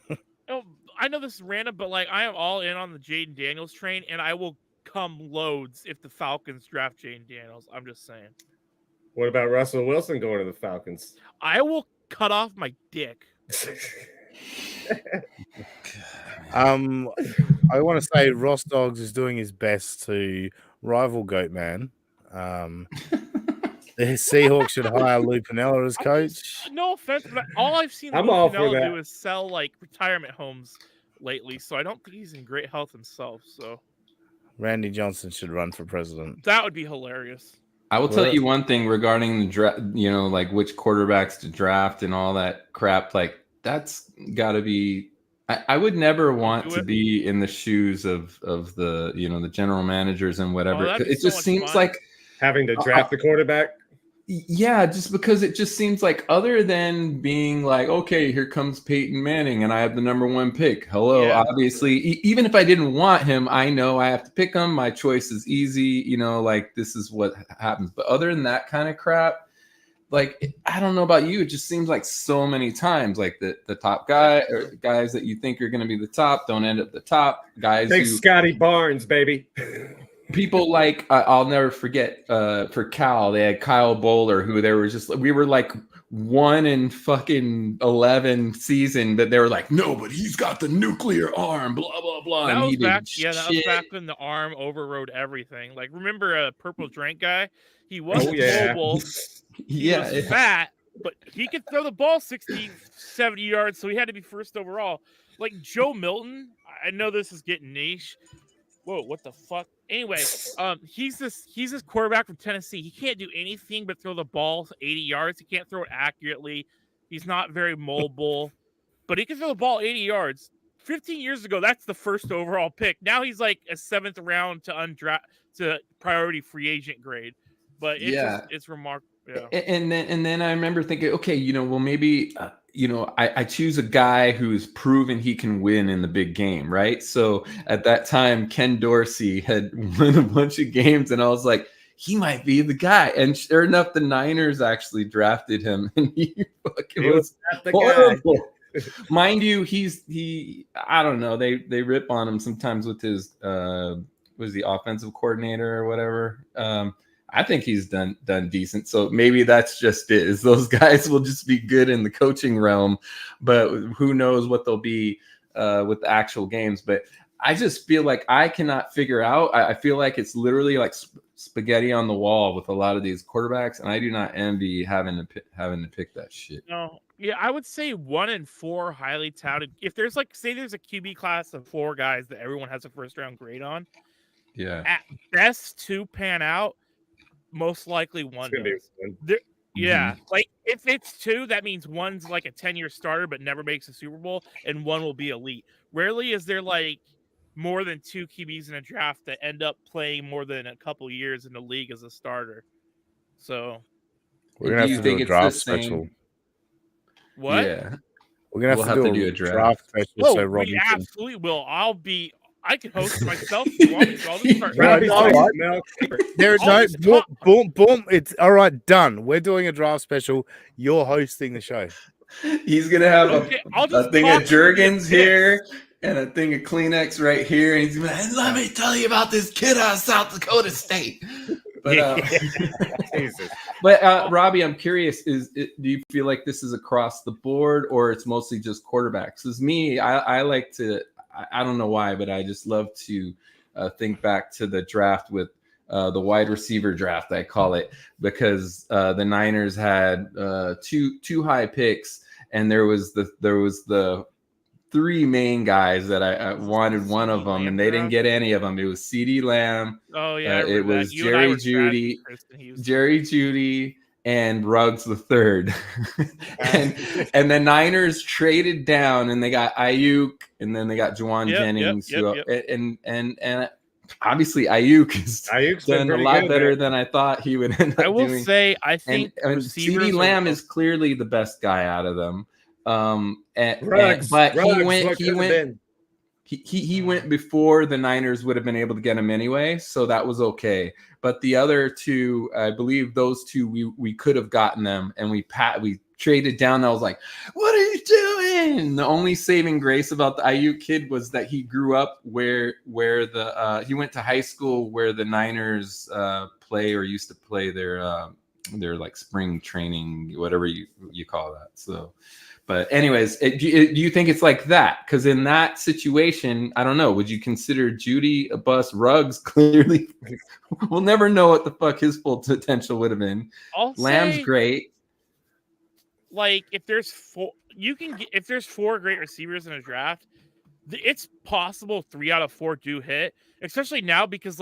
I know this is random, but like I am all in on the Jaden Daniels train, and I will come loads if the Falcons draft Jaden Daniels. I'm just saying. What about Russell Wilson going to the Falcons? I will cut off my dick. I want to say Ross Dogs is doing his best to rival Goatman. The Seahawks should hire Lou Pinella as coach. No offense, but all I've seen I'm Lou all for Pinella that. do is sell like retirement homes lately, so I don't think he's in great health himself. So Randy Johnson should run for president. that would be hilarious. I will Well, tell that's- you one thing regarding the draft, like which quarterbacks to draft and all that crap. Like that's got to be. I would never want Do to it. be in the shoes of the the general managers and whatever. that'd be It so just much seems fun. like Having to draft the quarterback? yeah, just because it just seems like other than being like, okay, here comes Peyton Manning and I have the number 1 pick. Hello, Yeah. obviously, even if I didn't want him, I know I have to pick him. My choice is easy, like this is what happens. But other than that kind of crap, like I don't know about you, it just seems like so many times, like the top guy or guys that you think are going to be the top don't end up the top. Guys Big who Scotty Barnes, baby. people like I'll never forget for Cal, they had Kyle Bowler, who there was just we were like 1 in fucking 11 season, but they were like, no, but he's got the nuclear arm, blah blah blah. That and was he did back. Yeah, that was shit. back when the arm overrode everything. Like, remember a purple drink guy? He wasn't yeah. mobile. He Yeah, was fat, but he could throw the ball 60, 70 yards, so he had to be first overall. Like Joe Milton, I know this is getting niche. Whoa, what the fuck? Anyway, he's this quarterback from Tennessee. He can't do anything but throw the ball 80 yards. He can't throw it accurately. He's not very mobile, but he can throw the ball 80 yards. 15 years ago, that's the first overall pick. Now he's like a 7th round to priority free agent grade. But it's remarkable. Yeah. And then I remember thinking, okay, well, maybe I choose a guy who's proven he can win in the big game, right? So at that time, Ken Dorsey had won a bunch of games, and I was like, he might be the guy. And sure enough, the Niners actually drafted him, and he was not the horrible. Mind you, I don't know. They rip on him sometimes with his was the offensive coordinator or whatever. I think he's done decent. So maybe that's just it. Is those guys will just be good in the coaching realm, but who knows what they'll be with the actual games. But I just feel like I cannot figure out. I feel like it's literally like spaghetti on the wall with a lot of these quarterbacks, and I do not envy having to pick that shit. No, yeah, I would say 1 and 4 highly touted. If there's there's a QB class of 4 guys that everyone has a first round grade on, yeah, at best 2 pan out. Most likely 1 does. Yeah, like if it's 2, that means one's like a 10-year starter but never makes a Super Bowl, and 1 will be elite. Rarely is there like more than 2 QBs in a draft that end up playing more than a couple years in the league as a starter. So we're gonna have to do a draft special. What? Yeah, we're gonna have to do a draft special. Oh, so we absolutely will. I can host it myself if you want me to. I'll just start. There's no boom. It's all right. Done. We're doing a draft special. You're hosting the show. He's gonna have a thing of Jergens here and a thing of Kleenex right here, and he's gonna be like, let me tell you about this kid out of South Dakota State. But Jesus. But Robbie, I'm curious: do you feel like this is across the board, or it's mostly just quarterbacks? Because me, I like to. I don't know why, but I just love to think back to the draft with the wide receiver draft, I call it, because the Niners had two high picks, and there was the 3 main guys that I wanted one of them, and they didn't get any of them. It was CeeDee Lamb. Oh yeah, it was Jerry Jeudy, and Ruggs the third. and the Niners traded down, and they got Ayuk, and then they got Juwan Jennings. And obviously Ayuk's done a lot better than I thought he would end up doing. I will say, I think and CeeDee Lamb is clearly the best guy out of them. He went before the Niners would have been able to get him anyway, so that was okay. But the other 2, I believe those 2, we could have gotten them, and we traded down. I was like, "What are you doing?" The only saving grace about the Ayuk kid was that he grew up where he went to high school where the Niners play or used to play their like spring training, whatever you call that. So. But anyways, do you think it's like that? Because in that situation, I don't know. Would you consider Jeudy a bust? Ruggs clearly, we'll never know what the fuck his full potential would have been. Lamb's great. Like if there's 4 great receivers in a draft, it's possible 3 out of 4 do hit. Especially now because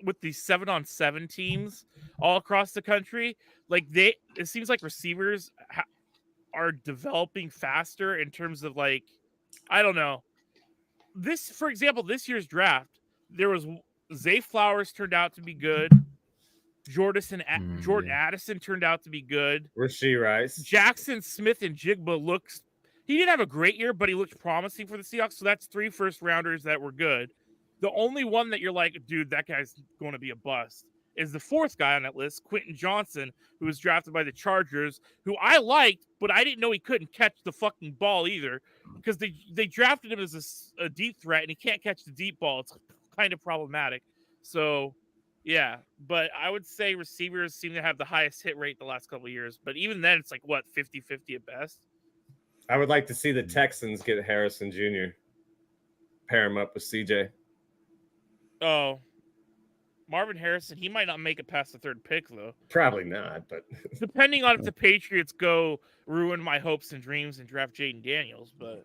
with these 7-on-7 teams all across the country, it seems like receivers are developing faster in terms of I don't know. For example, this year's draft, there was Zay Flowers turned out to be good. Jordan Addison turned out to be good. Rashee Rice. Jackson Smith-Njigba he didn't have a great year, but he looked promising for the Seahawks. So that's 3 first-rounders that were good. The only one that you're like, dude, that guy's going to be a bust is the 4th guy on that list, Quentin Johnson, who was drafted by the Chargers, who I liked, but I didn't know he couldn't catch the fucking ball either, because they drafted him as a deep threat, and he can't catch the deep ball. It's kind of problematic. So, yeah, but I would say receivers seem to have the highest hit rate the last couple of years, but even then, it's 50-50 at best. I would like to see the Texans get Harrison Jr., pair him up with CJ. Oh, Marvin Harrison, he might not make it past the 3rd pick, though. Probably not, but depending on if the Patriots go ruin my hopes and dreams and draft Jaden Daniels, but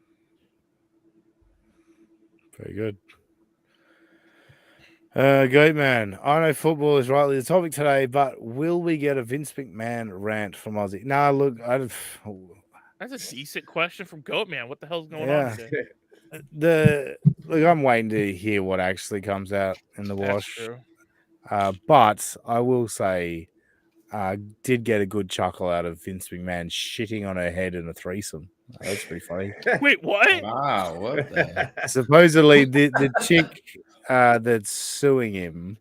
very good. Goat man, I know football is rightly the topic today, but will we get a Vince McMahon rant from Aussie? Nah, look, That's a decent question from Goatman. What the hell's going Yeah. on look, today? I'm waiting to hear what actually comes out in the That's wash. true. But I will say, did get a good chuckle out of Vince McMahon shitting on her head in a threesome. That's pretty funny. Wait, what? Wow, what the heck? Supposedly, the chick that's suing him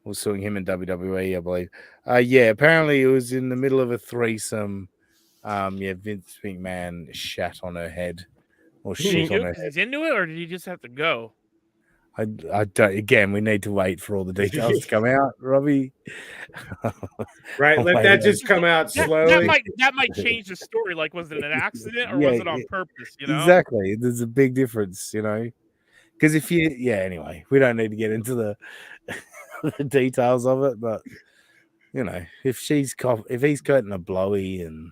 in WWE, I believe. Yeah, apparently it was in the middle of a threesome. Vince McMahon shat on her head or Did he shit do on it her 'cause head. he's into it, or did he just have to go? I don't. Again, we need to wait for all the details to come out, Robbie. Right, I'll let wait that on- just come out That slowly. might change the story. Like, was it an accident or Yeah, was it on purpose? You know? Exactly. There's a big difference, because if you, anyway, we don't need to get into the, the details of it, but if he's getting a blowy and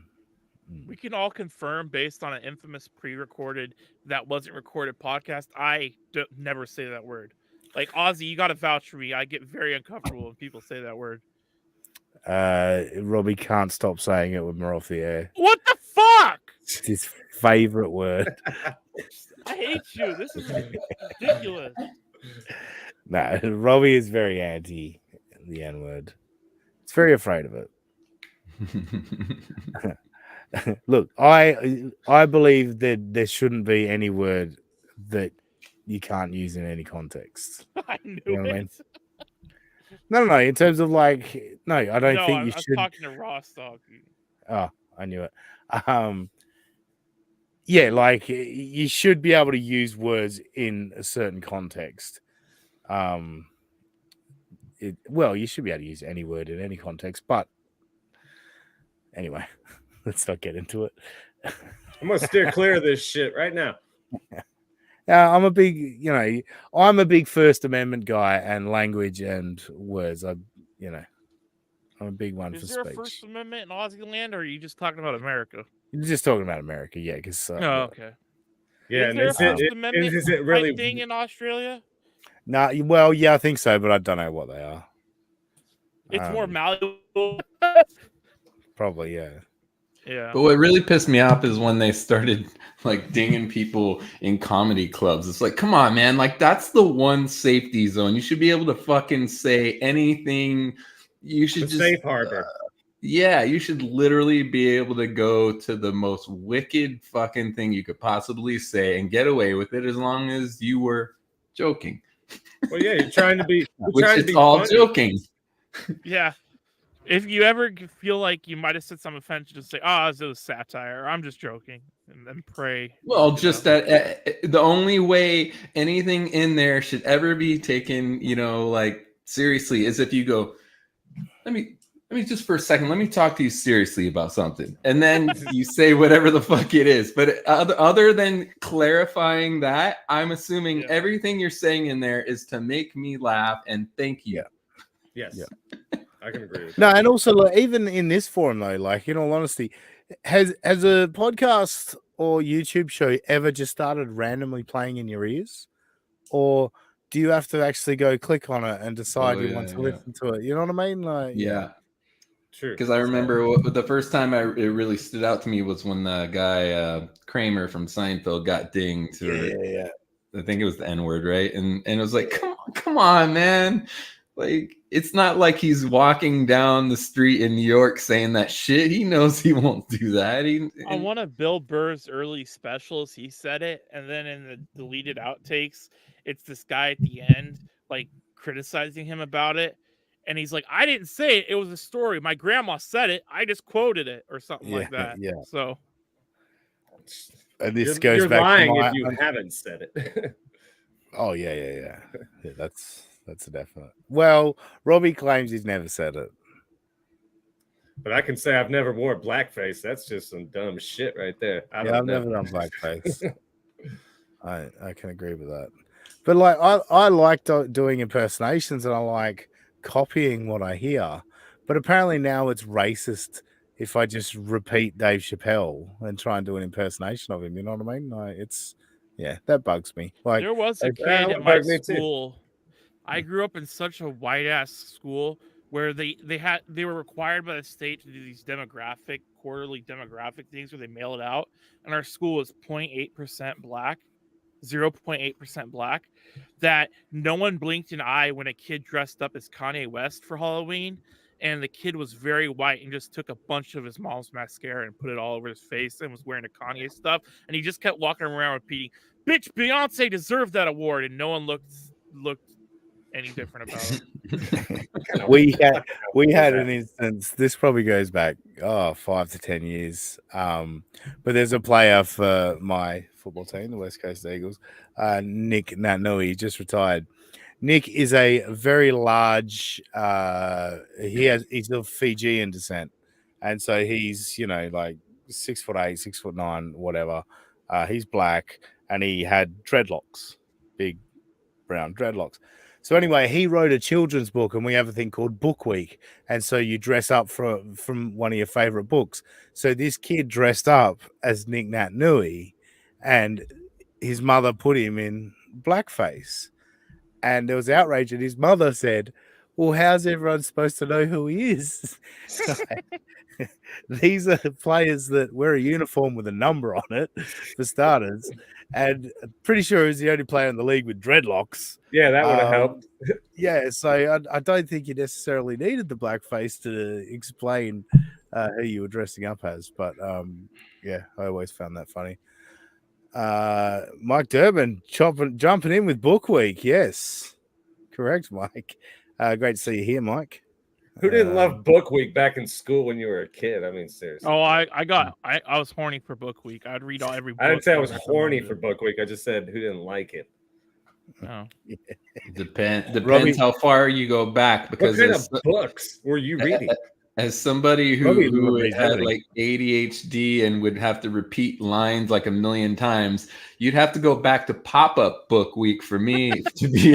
We can all confirm based on an infamous pre-recorded that wasn't recorded podcast. I never say that word. Like Ozzy, you got to vouch for me. I get very uncomfortable when people say that word. Robbie can't stop saying it when we're off the air. What the fuck? It's his favorite word. I hate you. This is ridiculous. No, Robbie is very anti the N word. He's very afraid of it. Look, I believe that there shouldn't be any word that you can't use in any context. I knew You know what it. I mean? No. In terms of I don't think I you was should. talking to Ross dog. Oh, I knew it. You should be able to use words in a certain context. You should be able to use any word in any context, but anyway, let's not get into it. I'm gonna steer clear of this shit right now. I'm a big, I'm a big First Amendment guy and language and words. I'm a big one Is for there speech. a First Amendment in Aussie land, or are you just talking about America? You're just talking about America, yeah? Because Oh, okay. Yeah, Is and there a is First it Amendment is it really thing in Australia? I think so, but I don't know what they are. It's more malleable. Probably, yeah. Yeah. But what really pissed me off is when they started like dinging people in comedy clubs. It's like, come on, man. Like, that's the one safety zone. You should be able to fucking say anything. You should the just safe harbor? yeah, you should literally be able to go to the most wicked fucking thing you could possibly say and get away with it as long as you were joking. Well, yeah, you're trying to be, Which it's all funny. joking. Yeah. If you ever feel like you might have said something offensive, just say, it was satire. Or, I'm just joking. And then pray. Well, just that the only way anything in there should ever be taken, like seriously, is if you go, let me just for a second, let me talk to you seriously about something. And then you say whatever the fuck it is. But other than clarifying that, I'm assuming everything you're saying in there is to make me laugh and thank you. Yes. Yeah. I can agree with No, that. and also even in this forum though, in all honesty, has a podcast or YouTube show ever just started randomly playing in your ears, or do you have to actually go click on it and decide you want to listen to it? You know what I mean? Yeah. True. Because I remember the first time it really stood out to me was when the guy Kramer from Seinfeld got dinged. Yeah. I think it was the N-word, right? And it was like, come on, man. Like, it's not like he's walking down the street in New York saying that shit. He knows he won't do that. On one of Bill Burr's early specials, he said it, and then in the deleted outtakes, it's this guy at the end, criticizing him about it. And he's like, I didn't say it. It was a story. My grandma said it. I just quoted it or something like that. Yeah. So This goes you're back lying to if you haven't said it. Oh, yeah. That's a definite. Well, Robbie claims he's never said it. But I can say I've never wore blackface. That's just some dumb shit right there. I've never done blackface. I can agree with that. But I like doing impersonations and I like copying what I hear. But apparently now it's racist if I just repeat Dave Chappelle and try and do an impersonation of him. You know what I mean? That bugs me. there was a kid at my school. I grew up in such a white ass school where they were required by the state to do these quarterly demographic things where they mail it out, and our school was 0.8% black, 0.8% black. That no one blinked an eye when a kid dressed up as Kanye West for Halloween, and the kid was very white and just took a bunch of his mom's mascara and put it all over his face and was wearing the Kanye stuff, and he just kept walking around repeating, "Bitch, Beyonce deserved that award," and no one looked any different about it. we had an instance. This probably goes back 5 to 10 years. But there's a player for my football team, the West Coast Eagles, Nick Naitanui, just retired. Nick is a very large. He's of Fijian descent, and so he's like 6'8", 6'9", whatever. He's black, and he had dreadlocks, big brown dreadlocks. So anyway, he wrote a children's book, and we have a thing called Book Week, and so you dress up from one of your favorite books. So this kid dressed up as Nick Naitanui, and his mother put him in blackface, and there was outrage. And his mother said, "Well, how's everyone supposed to know who he is?" These are players that wear a uniform with a number on it, for starters, and I'm pretty sure he's the only player in the league with dreadlocks. Yeah, that would have helped. Yeah, so I don't think you necessarily needed the blackface to explain who you were dressing up as, but yeah, I always found that funny. Mike Durbin jumping in with Book Week. Yes, correct, Mike. Great to see you here, Mike. Who didn't love Book Week back in school when you were a kid? I mean, seriously. Oh, I was horny for Book Week. I'd read every book. I didn't say I was horny for Book Week. I just said who didn't like it. Oh. Depends how far you go back, because what kind of books were you reading? As somebody who had like ADHD and would have to repeat lines like a million times, you'd have to go back to Pop-Up Book Week for me to be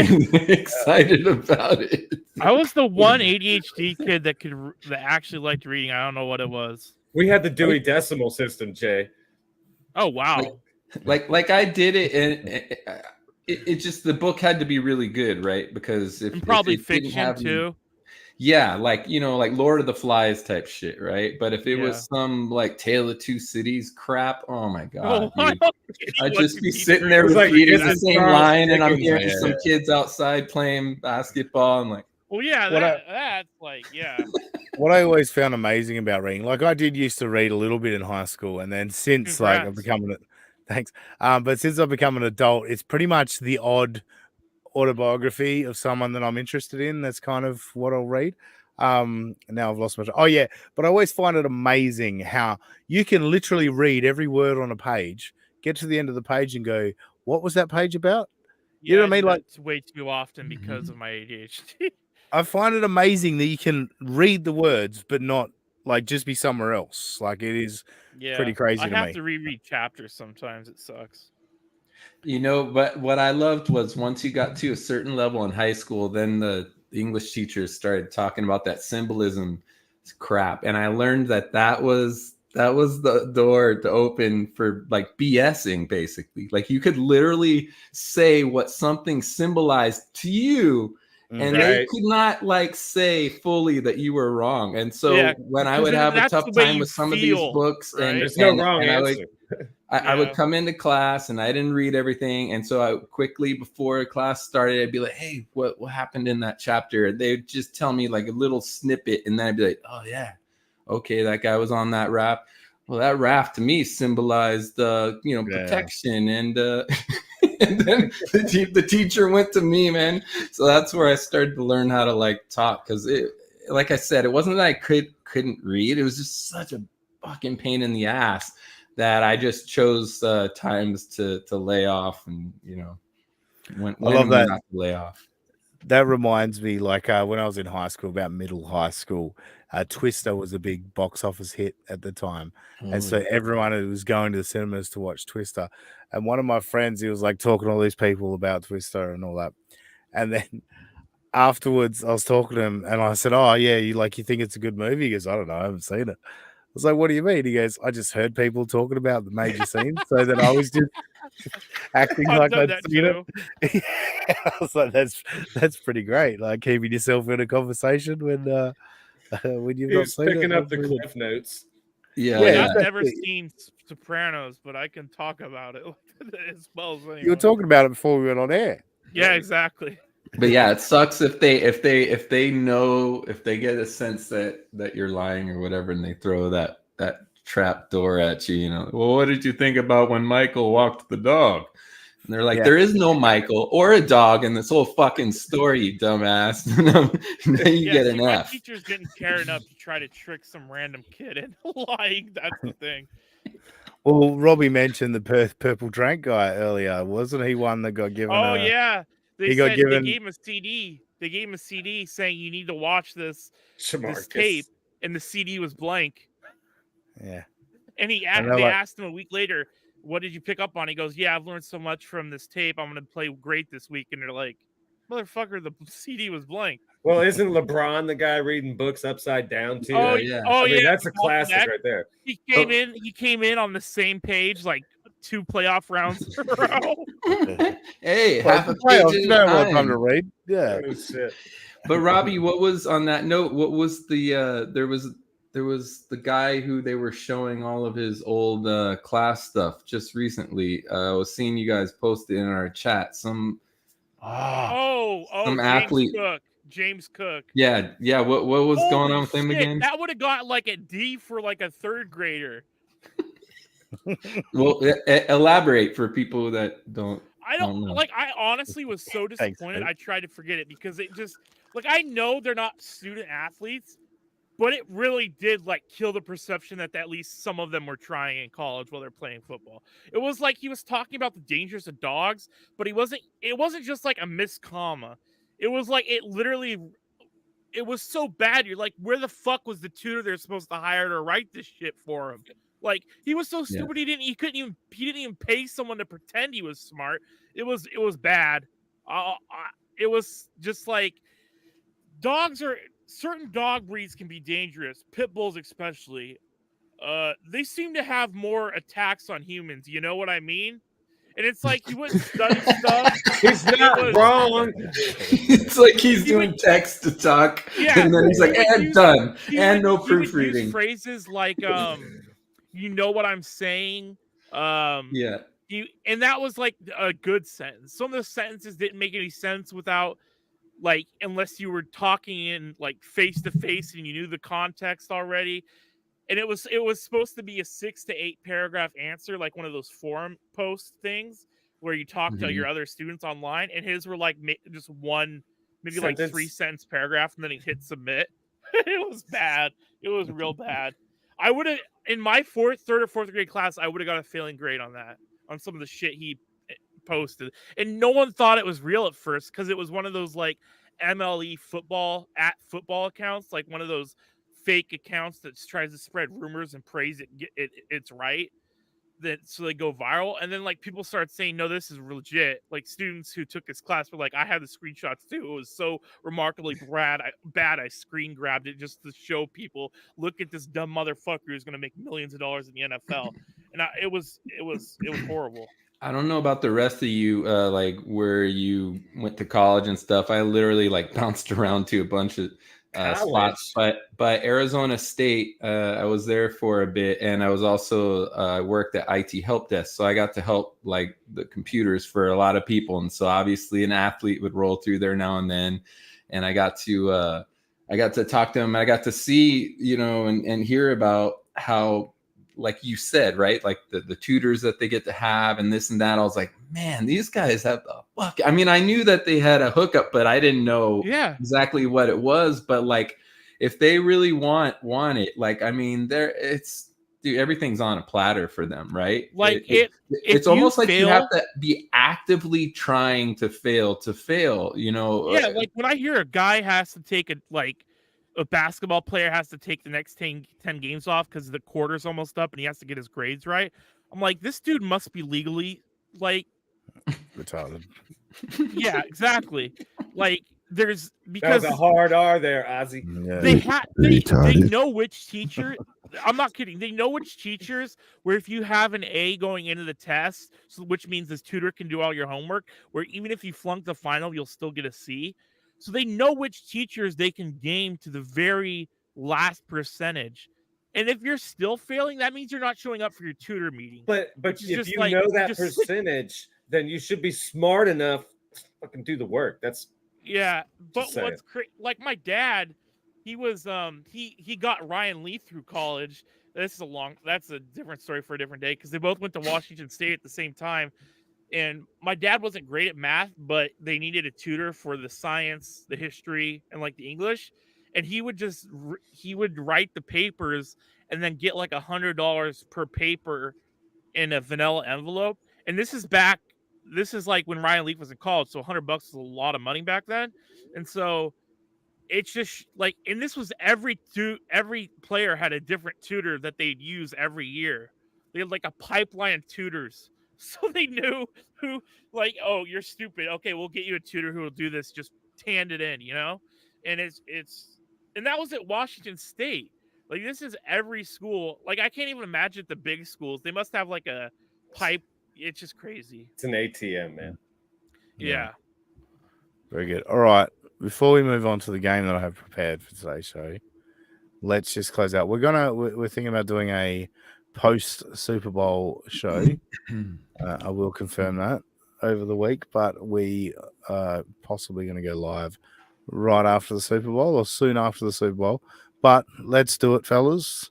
excited about it. I was the one ADHD kid that actually liked reading. I don't know what it was. We had the Dewey Decimal System, Jay. Oh wow! Like I did it, and it just, the book had to be really good, right? Because if probably if it fiction didn't have, too. Yeah, like like Lord of the Flies type shit, right? But if it was some like Tale of Two Cities crap, oh my god, I'd just be sitting there repeating the same line, and I'm hearing some kids outside playing basketball. I'm like, well, yeah, that's like, yeah. What I always found amazing about reading, like I did used to read a little bit in high school, and then since like I've become but since I've become an adult, it's pretty much the odd autobiography of someone that I'm interested in. That's kind of what I'll read. Now I've lost my. Oh yeah, but I always find it amazing how you can literally read every word on a page, get to the end of the page, and go, "What was that page about?" You know what I mean? Like, it's way too often because of my ADHD. I find it amazing that you can read the words, but not like just be somewhere else. Like, it is pretty crazy to me. I have to reread chapters sometimes. It sucks. But what I loved was once you got to a certain level in high school, then the English teachers started talking about that symbolism crap, and I learned that was the door to open for like BSing, basically. Like, you could literally say what something symbolized to you, and they could not like say fully that you were wrong. And so when I would have a tough time with some of these books, and there's no wrong answer. I would come into class and I didn't read everything, and so I quickly, before class started, I'd be like, "Hey, what happened in that chapter?" They'd just tell me like a little snippet, and then I'd be like, "Oh yeah, okay, that guy was on that raft. Well, that raft to me symbolized protection." And and then the teacher went to me, man. So that's where I started to learn how to like talk, because it, like I said, it wasn't that I couldn't read. It was just such a fucking pain in the ass that I just chose times to lay off, and when I love that. Not to lay off. That reminds me, like when I was in high school, about middle high school, Twister was a big box office hit at the time, and so everyone was going to the cinemas to watch Twister. And one of my friends, he was like talking to all these people about Twister and all that, and then afterwards, I was talking to him, and I said, "Oh yeah, you think it's a good movie?" He goes, "I don't know, I haven't seen it." was like, what do you mean? He goes, I just heard people talking about the major scenes, so that I was just acting I've like done I'd that seen too. it. I was like, that's pretty great. Like keeping yourself in a conversation when you've He not was seen it. picking up That's the really good. cliff notes. Yeah, Like, Yeah, I've never exactly. seen Sopranos, but I can talk about it as well as anyone. You were talking about it before we went on air. Yeah, exactly. But yeah, it sucks if they know, if they get a sense that you're lying or whatever, and they throw that trap door at you. You know, well, what did you think about when Michael walked the dog? And they're like, Yeah. there is no Michael or a dog in this whole fucking story, you dumbass. And then you get an my F. teachers didn't care enough to try to trick some random kid into lying. That's the thing. Well, Robbie mentioned the purple drank guy earlier. Wasn't he one that got given? Oh yeah, they he got said given- they gave him a CD. They gave him a CD saying you need to watch this Shamarcus. tape, and the CD was blank. Yeah. And they they're like- asked him a week later, "What did you pick up on?" He goes, "Yeah, I've learned so much from this tape. I'm going to play great this week." And they're like, "Motherfucker, the CD was blank." Well, isn't LeBron the guy reading books upside down too? Oh, yeah. Oh I mean, yeah, that's a classic right there. He came in on the same page like 2 playoff rounds in a row. Hey, Well, half a playoffs, page you at know a what time time. to read. Yeah. Oh, shit. But Robbie, what was on that note? What was the there was the guy who they were showing all of his old class stuff just recently. I was seeing you guys post it in our chat. Some Oh, Some James athlete- Cook. James Cook. yeah. What was going Holy on with him shit, again? That would have got like a D for like a 3rd grader. Well, elaborate for people that don't. I don't know. like. I honestly was so Thanks, disappointed. mate. I tried to forget it because it just like I know they're not student athletes, but it really did like kill the perception that at least some of them were trying in college while they're playing football. It was like he was talking about the dangers of dogs, but it wasn't just like a missed comma. It was like it was so bad. You're like, where the fuck was the tutor they're supposed to hire to write this shit for him? Like he was so stupid he didn't even pay someone to pretend he was smart. It was bad. It was just like certain dog breeds can be dangerous. Pit bulls especially. They seem to have more attacks on humans. You know what I mean? And it's like he wouldn't study stuff. He's not wrong. It's like he's doing text to talk, Yeah, and then he's like, "And done, and no He would proofreading." use phrases like, you know what I'm saying? Yeah, And that was like a good sentence. Some of the sentences didn't make any sense without, like, unless you were talking in like face to face and you knew the context already. And it was supposed to be a 6 to 8 paragraph answer, like one of those forum post things where you talk to your other students online. And his were like just one, maybe like 3-sentence paragraph, and then he hit submit. It was bad. It was real bad. I would have, in my 3rd or 4th grade class, I would have got a failing grade on that, on some of the shit he posted. And no one thought it was real at first because it was one of those like MLE football accounts, like one of those fake accounts that tries to spread rumors and praise it's right. So they go viral, and then like people start saying, no, this is legit. Like students who took this class were like, I had the screenshots too. It was so remarkably bad I screen grabbed it just to show people, look at this dumb motherfucker who's going to make millions of dollars in the NFL. And it was horrible. I don't know about the rest of you, like where you went to college and stuff. I literally like bounced around to a bunch of spots, but Arizona State, I was there for a bit, and I was also worked at IT help desk, so I got to help like the computers for a lot of people, and so obviously an athlete would roll through there now and then, and I got to talk to them. I got to see, and hear about how, like you said, right? Like the tutors that they get to have and this and that. I was like, man, these guys have the fuck. I mean, I knew that they had a hookup, but I didn't know exactly what it was. But like, if they really want it, like, I mean, everything's on a platter for them, right? Like it's almost like you have to be actively trying to fail, Yeah, like when I hear a guy has to take a basketball player has to take the next 10 games off because the quarter's almost up and he has to get his grades right. I'm like, this dude must be legally like retarded. Yeah, exactly. Like because that was a hard R there, Ozzy. Yeah. they know which teacher I'm not kidding. They know which teachers, where if you have an A going into the test, so which means this tutor can do all your homework, where even if you flunk the final, you'll still get a C. So they know which teachers they can game to the very last percentage. And if you're still failing, that means you're not showing up for your tutor meeting. But Which is if just you like- know that just- percentage, then you should be smart enough to fucking do the work. That's Yeah, but Just saying. what's like my dad, he was he got Ryan Lee through college. That's a different story for a different day because they both went to Washington State at the same time. And my dad wasn't great at math, but they needed a tutor for the science, the history, and like the English. And he would he would write the papers and then get like $100 per paper in a vanilla envelope. And this is like when Ryan Leaf was in college, so $100 was a lot of money back then. And so it's just like, and this was every player had a different tutor that they'd use every year. They had like a pipeline of tutors. So they knew who, like, oh, you're stupid. Okay, we'll get you a tutor who will do this. Just hand it in, And and that was at Washington State. Like, this is every school. Like, I can't even imagine the big schools. They must have like a pipe. It's just crazy. it's an ATM, man. Yeah. Very good. All right. Before we move on to the game that I have prepared for today's show, let's just close out. We're thinking about doing a post Super Bowl show. I will confirm that over the week, but we are possibly going to go live right after the Super Bowl or soon after the Super Bowl. But let's do it, fellas.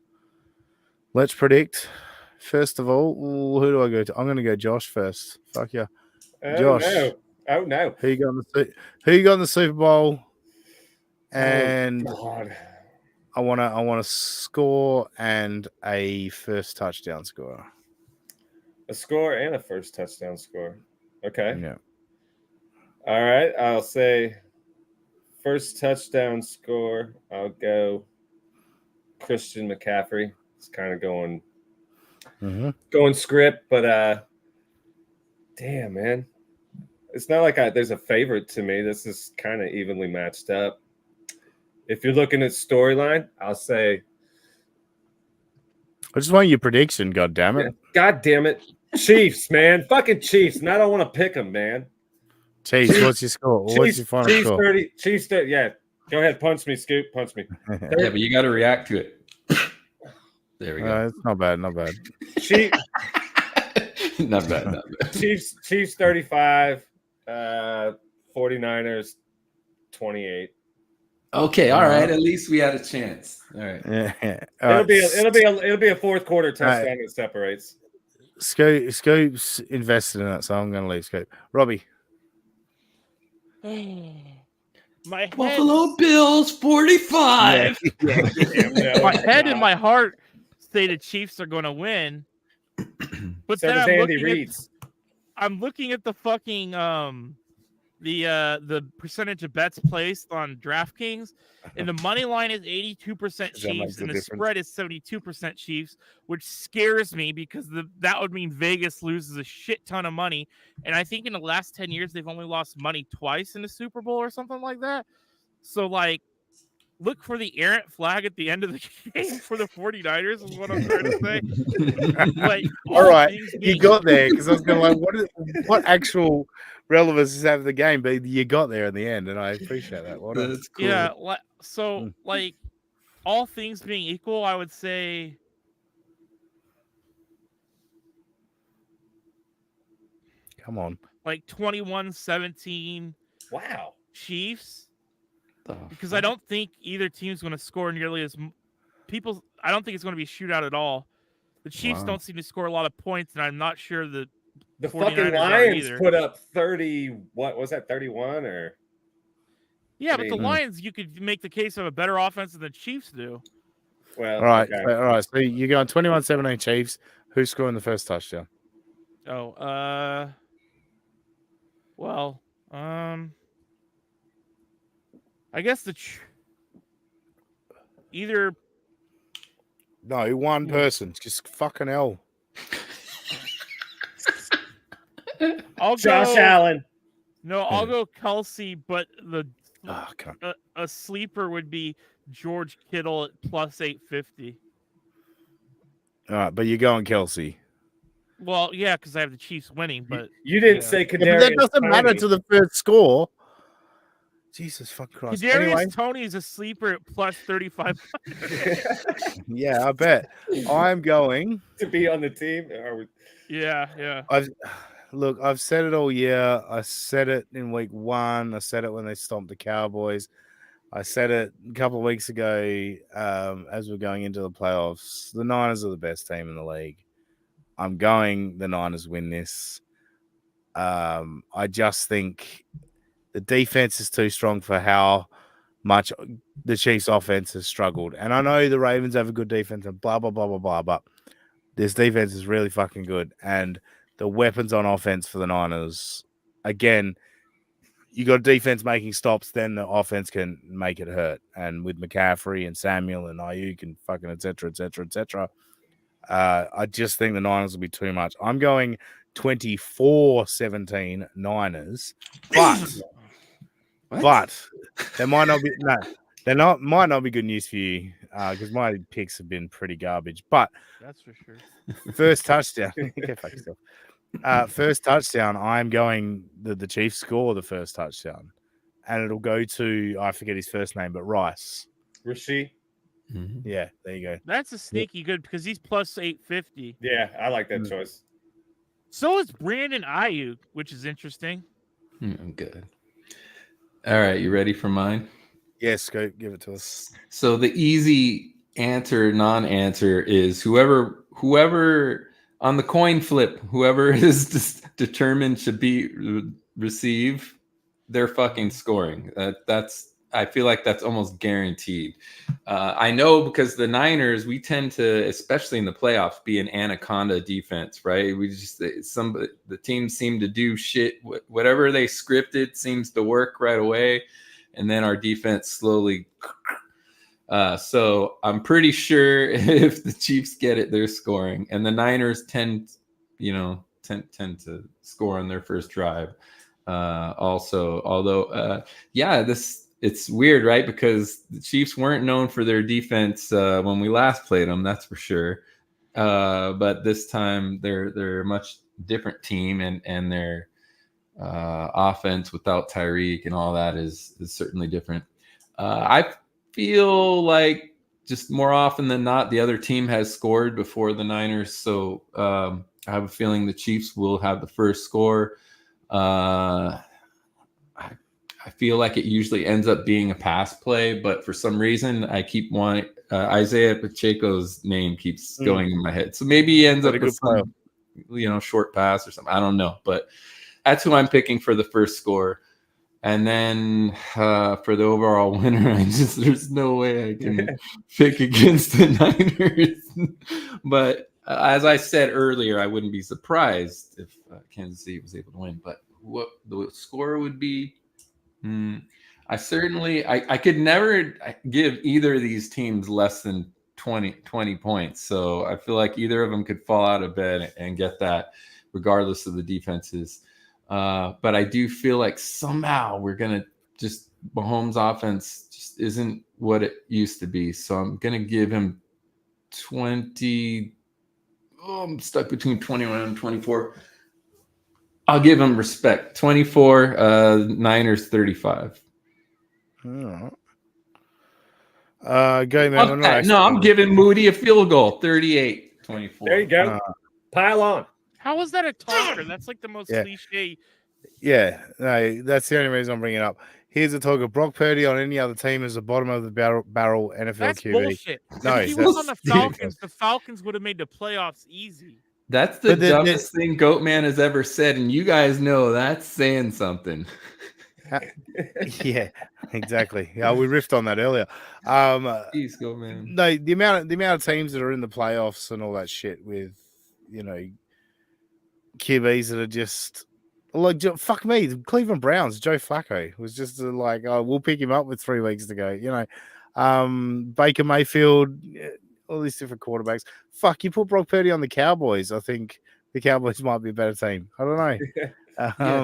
Let's predict. First of all, who do I go to? I'm going to go Josh first. Fuck yeah. Josh. Oh no. Who you got in the Super Bowl? And Oh, God. I want to score and a first touchdown score. A score and a first touchdown score. Okay. Yeah. All right. I'll say first touchdown score. I'll go Christian McCaffrey. It's kind of going script, but damn, man. It's not like there's a favorite to me. This is kind of evenly matched up. If you're looking at storyline, I'll say. I just want your prediction. God damn it! God damn it, Chiefs, man, fucking Chiefs. And I don't want to pick them, man. Chiefs, what's your score? What's your final Chiefs score? 30. Chiefs 30. Yeah, go ahead, punch me, Scoop, punch me. Yeah, but you got to react to it. There we go. It's not bad. Not bad. Chiefs, Not bad. Chiefs 35. 49ers 28. Okay, all right. At least we had a chance. All right. Yeah. It'll be a fourth quarter touchdown that separates. Scoop's invested in it, so I'm going to leave Scoop. Robbie. My Buffalo Bills 45. My head and my heart say the Chiefs are going to win. But So then does Andy Reid. I'm looking at the fucking the percentage of bets placed on DraftKings, and the money line is 82% makes Chiefs, a and the difference. spread is 72% Chiefs, which scares me because that would mean Vegas loses a shit ton of money. And I think in the last 10 years they've only lost money twice in the Super Bowl or something like that. So like, look for the errant flag at the end of the game for the 49ers is what I'm trying to say. Like, All right, things you being- got there because I was going to what actual relevance does that have to the game? But you got there in the end, and I appreciate that. Well done. That's cool. Yeah, so like all things being equal, I would say Come on. like 21-17 Wow. Chiefs, The because I don't think either team's going to score nearly as I don't think it's going to be a shootout at all. The Chiefs Wow. don't seem to score a lot of points, and I'm not sure the The 49ers fucking are Lions either. put up 30. What was that? 31 or yeah, but the mean- Lions, you could make the case of a better offense than the Chiefs do. well. All right. okay. All right. So you're going 21-17 Chiefs. Who's scoring the first touchdown? Oh, well, I guess either No, one person. Just fucking hell. I'll Josh go. Allen. No, I'll go Kelsey, but Oh, come a sleeper would be George Kittle at plus 850. All right, but you're going Kelsey. Well, yeah, because I have the Chiefs winning, but You didn't yeah. say Yeah, but that Kadarius doesn't matter Toney. to the first score. Jesus fucking Christ. Kadarius Anyway, Toney is a sleeper at plus 35. yeah, I bet. I'm going. to be on the team. Are we- Yeah. I've said it all year. I said it in week 1. I said it when they stomped the Cowboys. I said it a couple of weeks ago as we're going into the playoffs. The Niners are the best team in the league. I'm going the Niners win this. I just think the defense is too strong for how much the Chiefs' offense has struggled. And I know the Ravens have a good defense and blah, blah, blah, blah, blah, but this defense is really fucking good. And the weapons on offense for the Niners, again, you got defense making stops, then the offense can make it hurt. And with McCaffrey and Samuel and Ayuk and fucking et cetera, I just think the Niners will be too much. I'm going 24-17 Niners, but there might not be might not be good news for you because my picks have been pretty garbage. But That's for sure. first touchdown, go fuck yourself. First touchdown, I'm going the Chiefs score the first touchdown, and it'll go to I forget his first name, but Rice. Rasheed. Mhm. Yeah, there you go. That's a sneaky good because he's plus 850. Yeah, I like that choice. So is Brandon Ayuk, which is interesting. I'm good. All right, you ready for mine? Yes, go give it to us. So the easy answer, non-answer is whoever on the coin flip, whoever is determined to be receive, they're fucking scoring. I feel like that's almost guaranteed. I know because the Niners, we tend to, especially in the playoffs, be an anaconda defense, right? The teams seem to do shit, whatever they scripted seems to work right away, and then our defense slowly. So I'm pretty sure if the Chiefs get it, they're scoring, and the Niners tend to score on their first drive. Also, although, it's weird, right? Because the Chiefs weren't known for their defense when we last played them, that's for sure. But this time they're a much different team, and their offense without Tyreek and all that is certainly different. I feel like just more often than not, the other team has scored before the Niners. So I have a feeling the Chiefs will have the first score. I feel like it usually ends up being a pass play, but for some reason I keep wanting Isaiah Pacheco's name keeps going in my head. So maybe he ends up with some, short pass or something. I don't know, but that's who I'm picking for the first score. And then for the overall winner, there's no way I can pick against the Niners. But as I said earlier, I wouldn't be surprised if Kansas City was able to win. But what the score would be, I could never give either of these teams less than 20 points. So I feel like either of them could fall out of bed and get that regardless of the defenses. But I do feel like somehow we're going to Mahomes' offense just isn't what it used to be. So I'm going to give him 20. Oh, I'm stuck between 21 and 24. I'll give him respect. 24, Niners 35. All right. Go, man. I'm giving Moody a field goal. 38-24. There you go. Pile on. How is that a talker? That's like the most cliche. Yeah, no, that's the only reason I'm bringing it up. Here's a talker. Brock Purdy on any other team is the bottom of the barrel NFL That's QB. bullshit. No, if he was on the Falcons, the Falcons would have made the playoffs easy. That's the dumbest thing Goatman has ever said, and you guys know that's saying something. Yeah, exactly. Yeah, we riffed on that earlier. Jeez, Goatman. No, the amount of teams that are in the playoffs and all that shit with QBs that are just like fuck me. The Cleveland Browns, Joe Flacco was just like, oh, we'll pick him up with 3 weeks to go. Baker Mayfield. All these different quarterbacks. Fuck, you put Brock Purdy on the Cowboys. I think the Cowboys might be a better team. I don't know.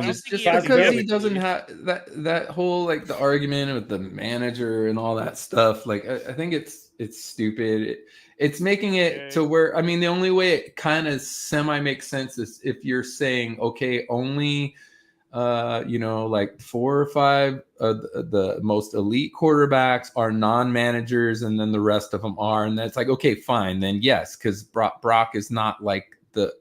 Just because he doesn't have that whole like the argument with the manager and all that stuff. Like I think it's stupid. It's making it to where, I mean, the only way it kind of semi makes sense is if you're saying, okay, only like 4 or 5 of the most elite quarterbacks are non-managers, and then the rest of them are, and that's like, okay, fine, then yes, because Brock is not like the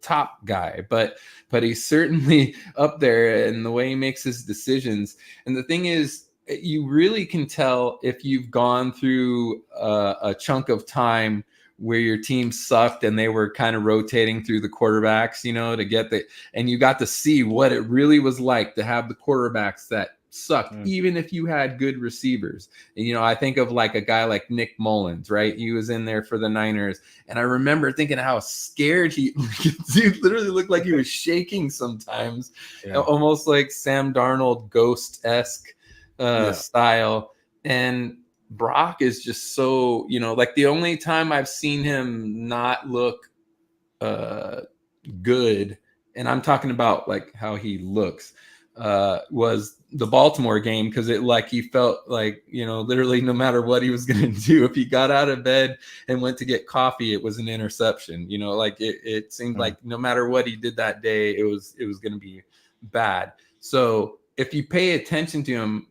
top guy, but he's certainly up there in the way he makes his decisions. And the thing is, you really can tell if you've gone through a chunk of time where your team sucked and they were kind of rotating through the quarterbacks, to get and you got to see what it really was like to have the quarterbacks that sucked, even if you had good receivers. And, I think of like a guy like Nick Mullins, right? He was in there for the Niners. And I remember thinking how scared he literally looked like he was shaking sometimes, almost like Sam Darnold ghost-esque style. And Brock is just so, like the only time I've seen him not look good, and I'm talking about like how he looks, was the Baltimore game, because he felt like, literally no matter what he was going to do, if he got out of bed and went to get coffee, it was an interception. It seemed like no matter what he did that day, it was going to be bad. So if you pay attention to him,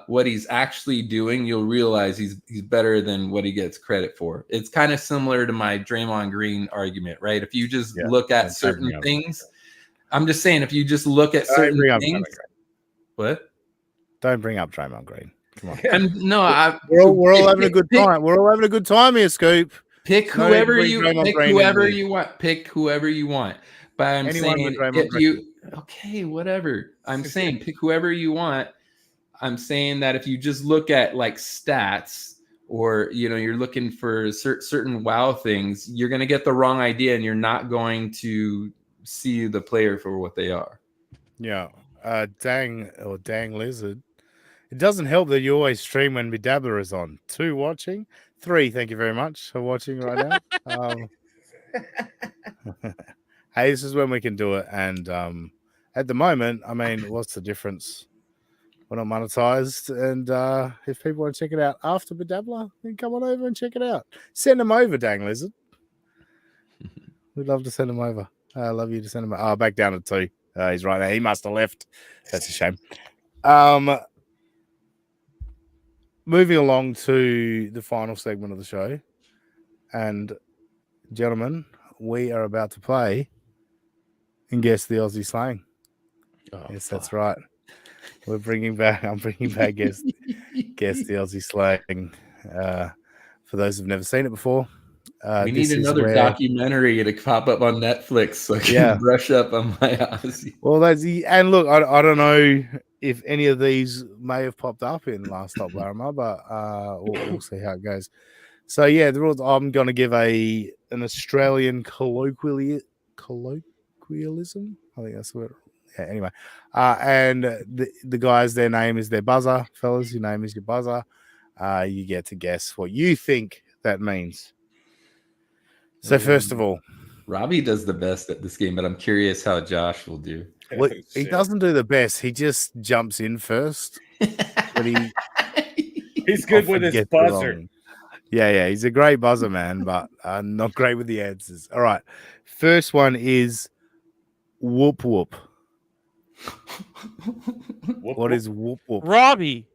what he's actually doing, you'll realize he's better than what he gets credit for. It's kind of similar to my Draymond Green argument, right? If you just look at certain things, I'm just saying, if you just look at certain things, what? Don't bring up Draymond Green. Come on. We're all having a good time. We're all having a good time here, Scoop. Pick whoever you want. Pick whoever you want. But I'm saying, okay, whatever. I'm saying, pick whoever you want. I'm saying that if you just look at like stats, or you're looking for certain wow things, you're going to get the wrong idea, and you're not going to see the player for what they are. Yeah. Dang Lizard. It doesn't help that you always stream when Bedabbler is on. 2 watching. 3, thank you very much for watching right now. Hey, this is when we can do it. And at the moment, I mean, what's the difference? We're not monetized, and if people want to check it out after Bedabbler, then come on over and check it out. Send them over, Dang Lizard. We'd love to send them over. I love you to send them over. Oh, back down to 2. He's right there. He must have left. That's a shame. Moving along to the final segment of the show, and gentlemen, we are about to play and guess the Aussie slang. Oh, yes, that's right. I'm bringing back guess the Aussie slang. For those who've never seen it before, we need another documentary to pop up on Netflix so I can brush up on my Aussie. Well, and look, I don't know if any of these may have popped up in Last Stop Larimer, but we'll see how it goes. So the rules. I'm going to give an Australian colloquialism. I think that's the word. Yeah, anyway, and the guys, their name is their buzzer, fellas. Your name is your buzzer. You get to guess what you think that means. So first of all, Robbie does the best at this game, but I'm curious how Josh will do. Well, he doesn't do the best. He just jumps in first. But he's good with his buzzer. Yeah, he's a great buzzer, man, but not great with the answers. All right, first one is whoop whoop. What is whoop whoop? Robbie.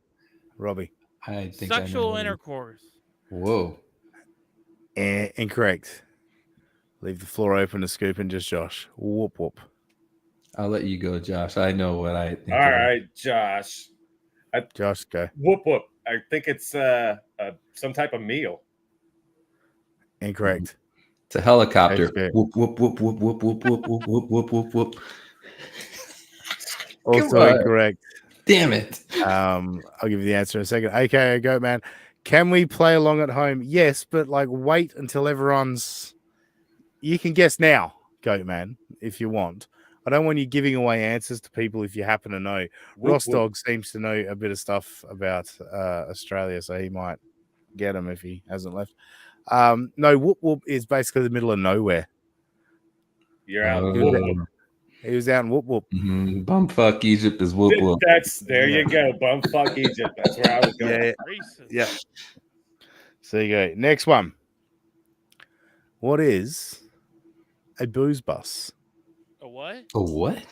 I think sexual intercourse. Whoa. Incorrect. Leave the floor open to Scoop and just Josh. Whoop whoop. I'll let you go, Josh. I know what I think. All right, Josh. Josh, go. Whoop whoop. I think it's some type of meal. Incorrect. It's a helicopter. Whoop whoop whoop whoop whoop whoop whoop whoop whoop whoop whoop whoop. Also incorrect. Damn it. I'll give you the answer in a second. AKA Goat Man. Can we play along at home? Yes, but wait until everyone's. You can guess now, Goat Man, if you want. I don't want you giving away answers to people if you happen to know. Ross Dog seems to know a bit of stuff about Australia, so he might get him if he hasn't left. No, whoop whoop is basically the middle of nowhere. You're out. He was out in whoop whoop. Mm-hmm. Bumfuck Egypt is whoop whoop. There you go. Bumfuck Egypt. That's where I was going. Yeah. So you go. Next one. What is a booze bus? A what? A what?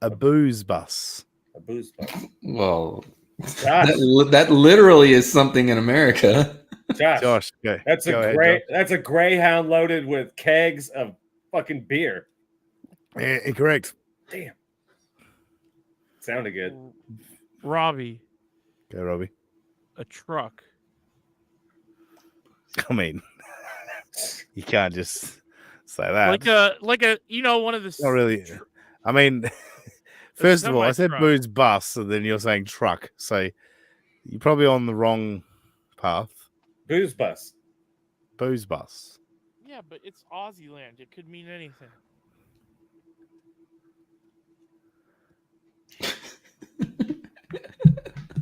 A booze bus. A booze bus. Well, Josh, that literally is something in America. Josh, go. that's go a ahead, great. Josh. That's a Greyhound loaded with kegs of fucking beer. Yeah, incorrect. Damn. Sounded good. Robbie, Go, Robbie. a truck. I mean, you can't just say that. Like a one of the Not really. I mean, first of all, I said semi-truck. booze bus, and then you're saying truck. So you're probably on the wrong path. Booze bus. Booze bus. Yeah, but it's Aussie land. It could mean anything.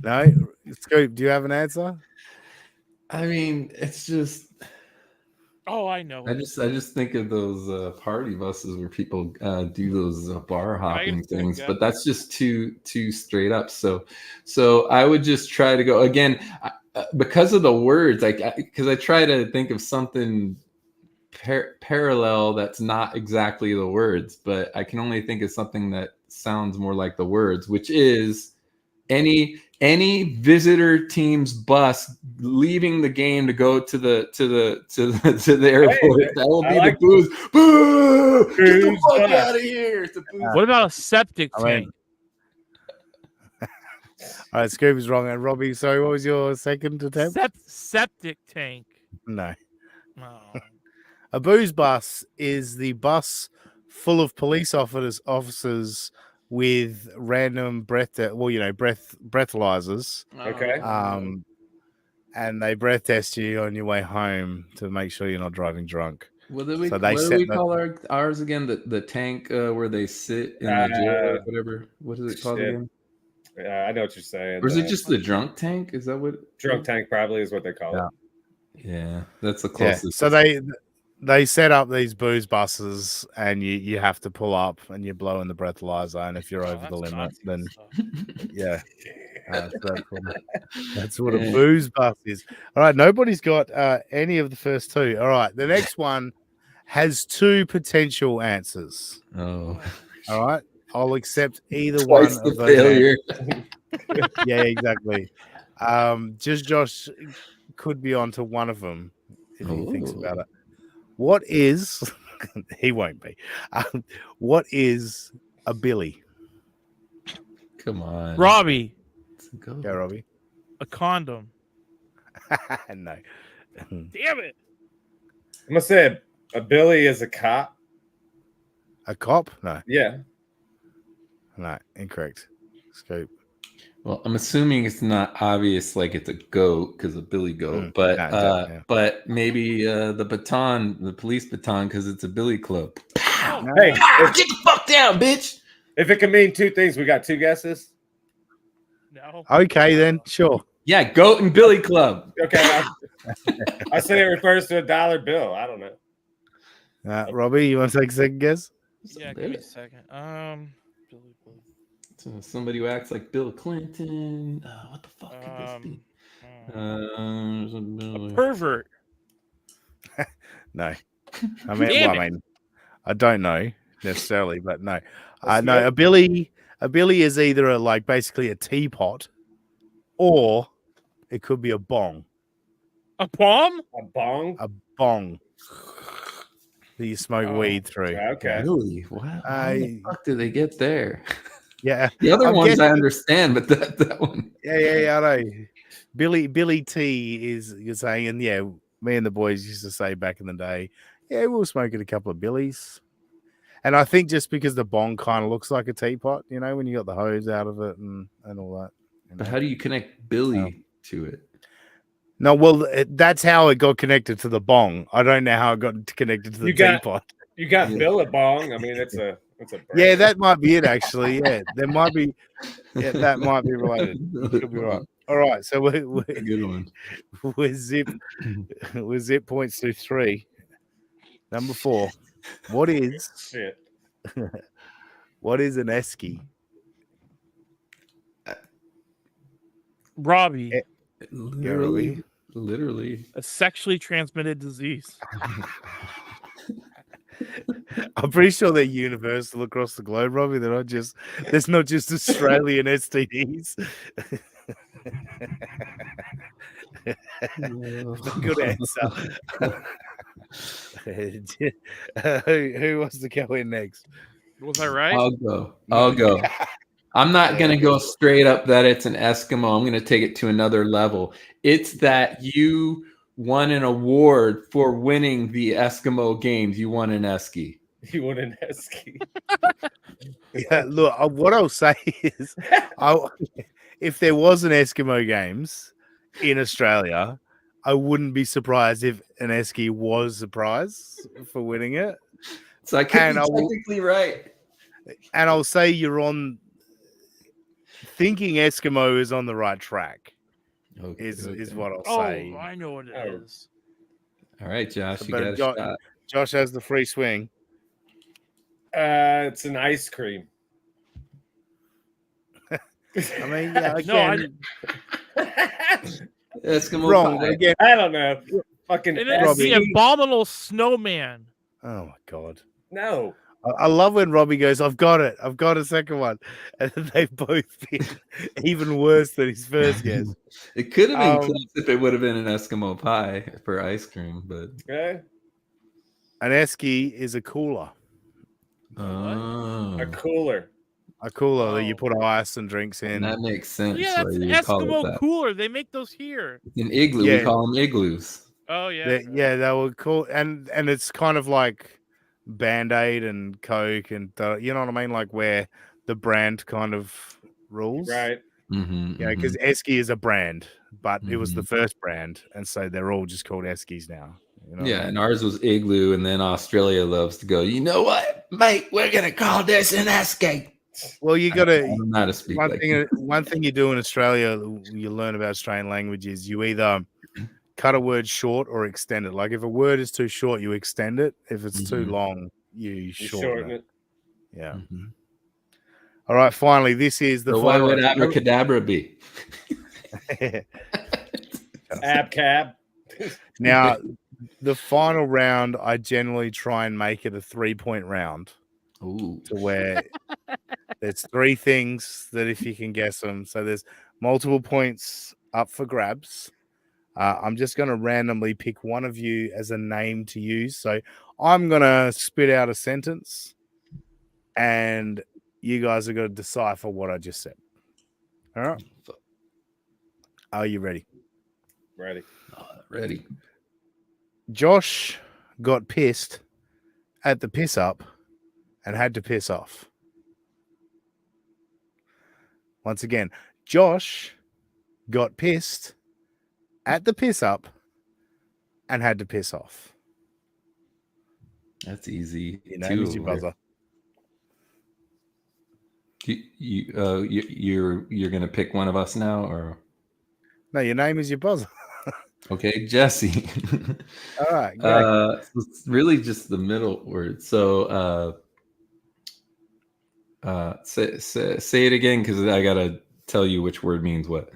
No, Scoop, do you have an answer? I mean, it's just. Oh, I know. I just think of those party buses where people do those bar hopping things, yeah. but that's just too straight up. So I would just try to go again because of the words. Because I try to think of something parallel that's not exactly the words, but I can only think of something that sounds more like the words, which is any visitor team's bus leaving the game to go to the airport. That will be like the booze. Boo! Get the Booze fuck bus. out of here! It's the booze. What about a septic I mean- tank? All right, Scoop is wrong. And Robbie, sorry, what was your second attempt? Septic tank. No. Oh. A booze bus is the bus full of police officers with random breathalyzers. Okay. And they breath test you on your way home to make sure you're not driving drunk. What do we, So they what do set we the- call ours again? The tank where they sit in the jail or whatever. What is it called shit. again? I know what you're saying. Or is it just the drunk tank? Is that what? drunk tank? Probably is what they call it. Yeah, that's the Yeah. closest. So they set up these booze buses, and you have to pull up, and you blow in the breathalyzer, and if you're over the that's limit, Nazi then stuff. yeah, that's what a booze bus is. All right, nobody's got any of the first two. All right, the next one has two potential answers. Oh, All right, I'll accept either twice one the of those. failure. Yeah, exactly. Just Josh could be onto one of them if he thinks about it. What is he won't be? What is a billy? Come on, Robbie, Go. Go, Robbie. a condom. No. Damn it. I'm gonna say a Billy is a cop. A cop? No, Yeah. no, incorrect. Scoop. Well, I'm assuming it's not obvious, like it's a goat because a billy goat, but no, exactly, yeah. but maybe the baton, the police baton, because it's a billy club. Oh, No. Hey, Get the fuck down, bitch! if it can mean two things, we got two guesses. no. Okay, then sure. Yeah, goat and billy club. Okay. I say it refers to a dollar bill. I don't know. Robbie, you want to take a second guess? Yeah, give me a second. Billy Blue. So somebody who acts like Bill Clinton. What the fuck could this be? A pervert. No. I mean, Damn well, I mean, I don't know necessarily, but no. Let's No, go. a billy is either basically a teapot, or it could be a bong. A palm? A bong. A bong that you smoke Oh, weed through. Okay. Really? Wow. How the fuck did they get there? Yeah. The other I'm ones I guessing- understand, but that one. Yeah, I know. Billy T is you're saying, and yeah, me and the boys used to say back in the day, yeah, we were smoking a couple of billies. And I think just because the bong kind of looks like a teapot, you know, when you got the hose out of it and all that. You But know? how do you connect Billy to it? No, well, that's how it got connected to the bong. I don't know how it got connected to the You got- teapot. You got Yeah. Bill a bong. I mean, it's a brand. Yeah, that might be it, actually. Yeah, there might be. Yeah, that might be related. You could be right. All right, so A good one. we're zip points to 3. Number 4. What is Shit. an esky? Robbie. Yeah. Literally, Literally. A sexually transmitted disease. I'm pretty sure they're universal across the globe, Robbie. There's not just Australian STDs. Good answer. Who wants to go in next? Was I right? I'll go. I'm not going to go straight up that it's an Eskimo. I'm going to take it to another level. It's that you won an award for winning the Eskimo games. You won an Esky. You want an Esky? Yeah, look, what I'll say is, if there was an Eskimo Games in Australia, I wouldn't be surprised if an Esky was a prize for winning it. So I could be technically right. And I'll say you're on thinking Eskimo is on the right track. Okay, Is what I'll Oh, say. I know what it is. All right, Josh, you But got a shot. Josh has the free swing. It's an ice cream. I mean, yeah, No, again, Eskimo wrong pie. again. I don't know. Fucking It is the Esky? abominable snowman. Oh my god. No. I love when Robbie goes, I've got it. I've got a second one. And they've both been even worse than his first guess. It could have been close if it would have been an Eskimo pie for ice cream, but Okay. An Esky is a cooler. A cooler. A cooler that you Oh. put ice and drinks in. that makes sense. Yeah, why that's an you call it Eskimo that. cooler. They make those here. It's an igloo. Yeah. We call them igloos. Oh yeah. Yeah, they were cool. And it's kind of like Band-Aid and Coke and you know what I mean? Like where the brand kind of rules. Right. Mm-hmm, Yeah, because Esky is a brand, but it was the Mm-hmm. first brand. And so they're all just called Eskies now. You know what I Yeah, mean? and ours was igloo, and then Australia loves to go, you know what, mate, we're going to call this an Esky. Well, you I got to. don't know how to speak One like thing, one thing you do in Australia, you learn about Australian language is you either cut a word short or extend it. Like if a word is too short, you extend it. If it's too Mhm. long, you You shorten it. it. Yeah. Mhm. All right. Finally, this is the So what final. would abracadabra be? Ab cab. Now, the final round, I generally try and make it a 3-point round Ooh. to where there's 3 things that if you can guess them, so there's multiple points up for grabs. I'm just going to randomly pick one of you as a name to use. So I'm going to spit out a sentence and you guys are going to decipher what I just said. All right. Are you ready? Ready. Ready. Josh got pissed at the piss up and had to piss off. Once again, Josh got pissed at the piss up and had to piss off. That's easy. Your name is your buzzer. You're gonna pick one of us now, or No, your name is your buzzer. okay, Jesse. All right. Go. So it's really just the middle word. So say it again because I gotta tell you which word means what.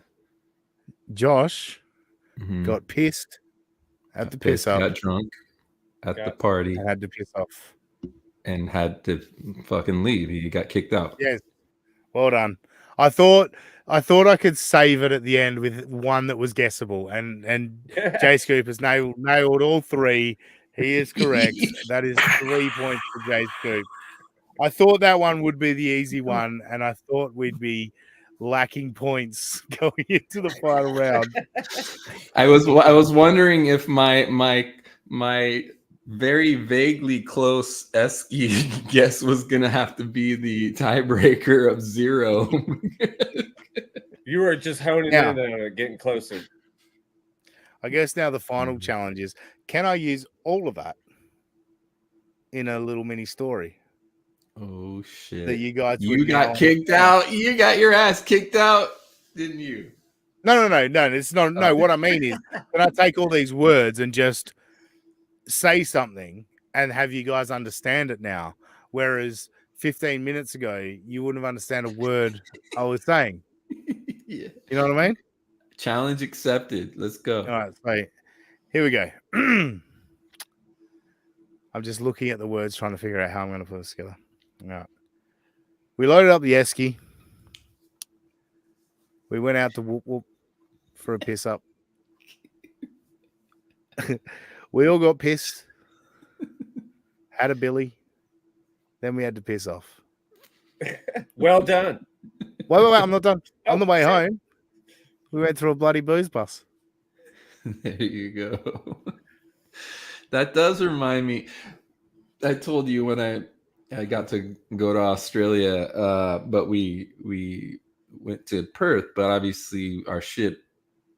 Josh Mhm. got pissed at the Pissed, piss up got drunk at the Got- party and had to piss off. and had to fucking leave. He got kicked out. Yes. Well done. I thought I could save it at the end with one that was guessable, and Jay Scoop has nailed all 3. He is correct. That is 3 points for Jay Scoop. I thought that one would be the easy one, and I thought we'd be lacking points going into the final round. I was wondering if my very vaguely close Esky guess was gonna have to be the tiebreaker of 0. You were just honing Yeah. in on it, getting closer. I guess now the final challenge is: can I use all of that in a little mini story Oh shit! that you guys? You would got now kicked understand? out. You got your ass kicked out, didn't you? No. It's not. No, what I mean is, can I take all these words and just say something and have you guys understand it now? Whereas 15 minutes ago, you wouldn't have understand a word I was saying. Yeah. You know what I mean? Challenge accepted. Let's go. All right, so here we go. I'm just looking at the words, trying to figure out how I'm going to put this together. All right. We loaded up the esky. We went out to Whoop Whoop for a piss up. We all got pissed. Had a billy. Then we had to piss off. Well done. Wait, I'm not done. On the way shit. home, we went through a bloody booze bus. There you go. That does remind me. I told you when I got to go to Australia, but we went to Perth, but obviously our ship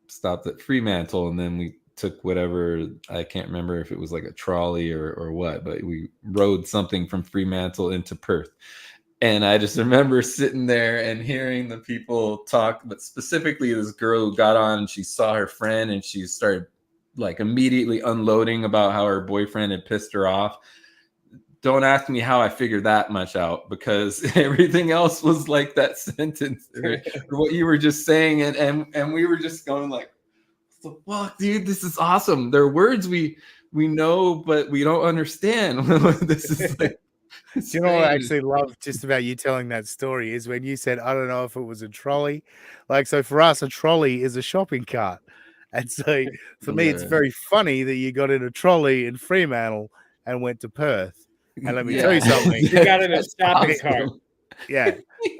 stopped at Fremantle, and then we took whatever, I can't remember if it was like a trolley or what, but we rode something from Fremantle into Perth. And I just remember sitting there and hearing the people talk, but specifically this girl who got on and she saw her friend and she started like immediately unloading about how her boyfriend had pissed her off. Don't ask me how I figured that much out, because everything else was like that sentence or what you were just saying. And we were just going like, what the fuck, dude, this is awesome. There are words we know, but we don't understand. This is like, Do you know what I actually love just about you telling that story is when you said, I don't know if it was a trolley. Like, so for us, a trolley is a shopping cart. And so for me, it's very funny that you got in a trolley in Fremantle and went to Perth. And let me tell you something. You got in a shopping cart. Yeah.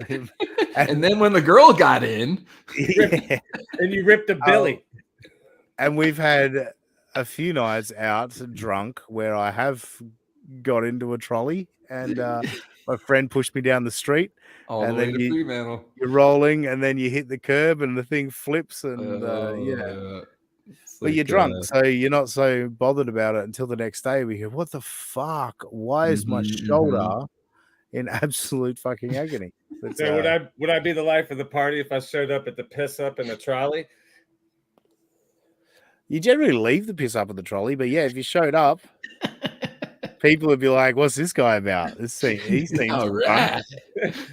And then when the girl got in, Yeah. And you ripped a billy. And we've had a few nights out drunk where I have got into a trolley and my friend pushed me down the street. all the And way then to Fremantle. You're rolling and then you hit the curb and the thing flips and It's but you're like, drunk, so you're not so bothered about it until the next day. We hear, what the fuck? Why is my shoulder in absolute fucking agony? But, So would I be the life of the party if I showed up at the piss up in the trolley? you generally leave the piss up at the trolley, but yeah, if you showed up, people would be like, "What's this guy about?" He seems all fun. right.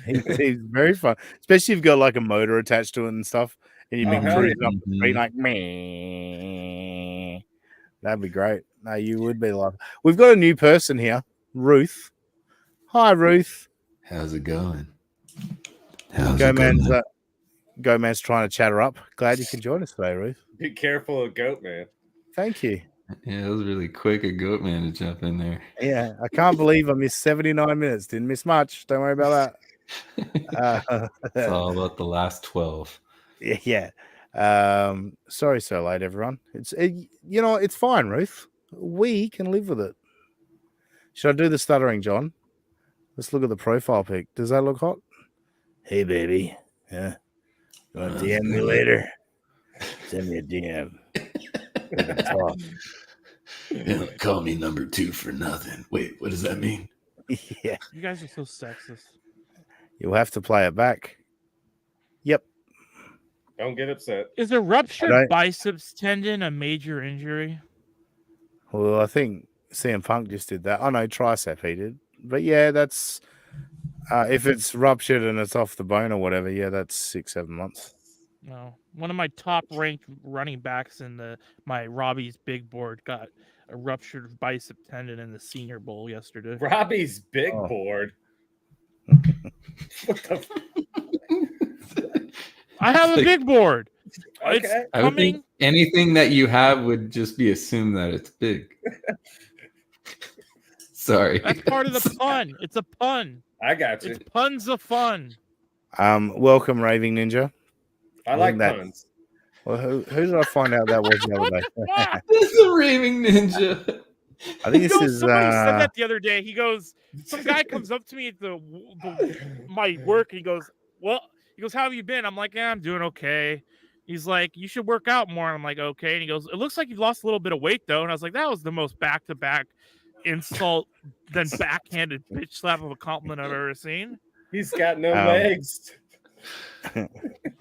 He seems very fun, especially if you've got like a motor attached to it and stuff, and you've been hell cruising up the street like me. That'd be great. No, you would be like. We've got a new person here, Ruth. Hi, Ruth. How's it going? Go man's trying to chat her up. Glad you can join us today, Ruth. Be careful of Goat Man. Thank you. Yeah, it was really quick of Goatman to jump in there. Yeah, I can't believe I missed 79 minutes. Didn't miss much. Don't worry about that. It's all about the last 12. Yeah. Sorry so late, everyone. It's fine, Ruth. We can live with it. Should I do the stuttering, John? Let's look at the profile pic. Does that look hot? Hey, baby. Yeah. You want to DM me later? Send me a DM. We can talk. You don't call me number 2 for nothing. Wait, what does that mean? Yeah. You guys are so sexist. You'll have to play it back. Yep. Don't get upset. Is a ruptured don't- biceps tendon a major injury? Well, I think CM Punk just did that. I know tricep he did. But yeah, that's if it's ruptured and it's off the bone or whatever, yeah, that's 6-7 months. No. One of my top ranked running backs in my Robbie's big board got a ruptured bicep tendon in the Senior Bowl yesterday. Robbie's big Oh. board. What the I have a Like- big board. Okay. It's I would think coming. anything that you have would just be assumed that it's big. Sorry. That's part of the pun. It's a pun. I got you. It's puns of fun. Welcome, Raving Ninja. I like that- puns. Well, who did I find out that was the other day? Ah, This is a raving ninja. I think this He goes- is somebody said that the other day. He goes, some guy comes up to me at my work. He goes, how have you been? I'm like, yeah, I'm doing okay. He's like, you should work out more. And I'm like, okay. And he goes, it looks like you've lost a little bit of weight though. And I was like, that was the most back-to-back insult than backhanded bitch slap of a compliment I've ever seen. He's got no Um, legs.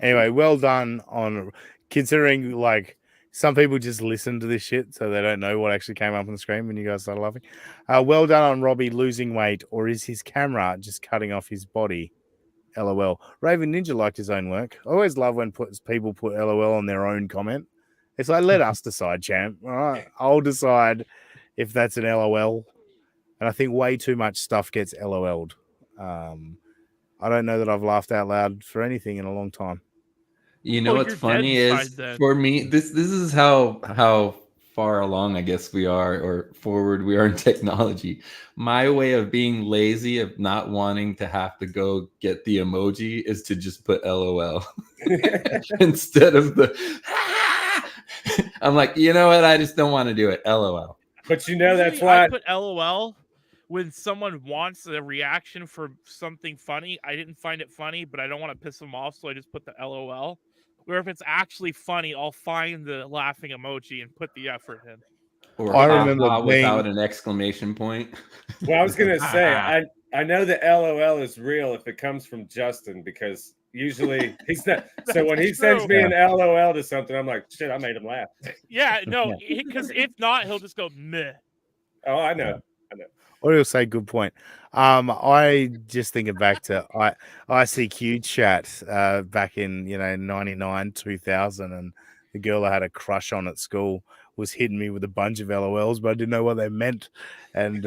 Anyway, well done on considering like some people just listen to this shit so they don't know what actually came up on the screen when you guys started laughing. Well done on Robbie losing weight, or is his camera just cutting off his body? LOL. Raven Ninja liked his own work. I always love when people put LOL on their own comment. It's like, let us decide, champ. All right, I'll decide if that's an LOL. And I think way too much stuff gets LOL'd. I don't know that I've laughed out loud for anything in a long time. You know what's you're funny dead is inside then. for me, this is how far along I guess we are, or forward we are in technology. My way of being lazy, of not wanting to have to go get the emoji, is to just put LOL instead of the. I'm like, you know what? I just don't want to do it. LOL. But you know that's Usually why I put LOL when someone wants a reaction for something funny. I didn't find it funny, but I don't want to piss them off, so I just put the LOL. Where if it's actually funny, I'll find the laughing emoji and put the effort in. Or I remember without an exclamation point. Well, I was gonna say, I know the LOL is real if it comes from Justin, because usually he's not. So when he That's sends true. me an LOL to something, I'm like, shit, I made him laugh. Yeah, no, because if not, he'll just go meh. Oh, I know. Or he'll say, good point. I just thinking back to ICQ chat back in 99, 2000, and the girl I had a crush on at school was hitting me with a bunch of LOLs, but I didn't know what they meant. And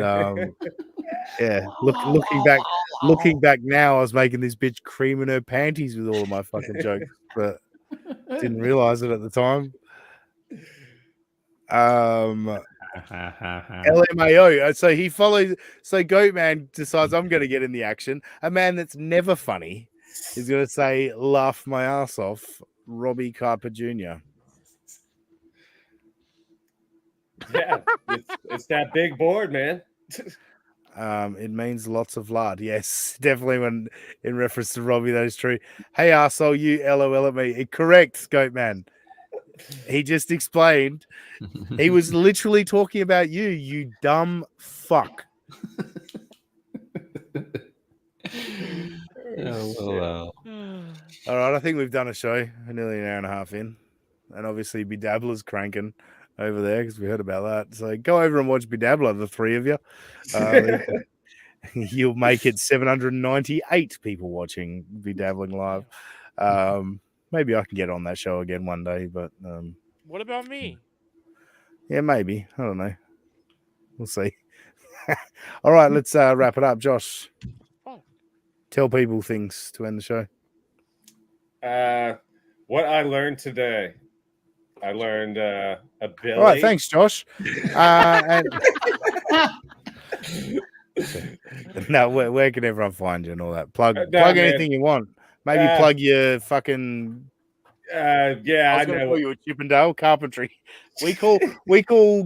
yeah, looking back now, I was making this bitch cream in her panties with all of my fucking jokes, but didn't realize it at the time. LMAO. So he follows. So Goatman decides I'm going to get in the action. A man that's never funny is going to say, "Laugh my ass off." Robbie Carper Jr. Yeah, it's that big board, man. It means lots of lard. Yes, definitely. When in reference to Robbie, that is true. Hey, arsehole, you LOL at me. Correct, Goatman. He just explained. He was literally talking about you, you dumb fuck. LOL. All right, I think we've done a show, nearly an hour and a half in. And obviously, Bedabbler's cranking over there because we heard about that. So go over and watch Bedabbler, the three of you. You'll make it 798 people watching Bedabbling live. Maybe I can get on that show again one day, but What about me? yeah, maybe. I don't know. We'll see. All right, let's wrap it up. Josh, tell people things to end the show. What I learned today. I learned ability. All right, thanks, Josh. And now, where can everyone find you and all that? Plug anything you want. Maybe plug your fucking. Yeah, I know. Call you a Chippendale carpentry. We call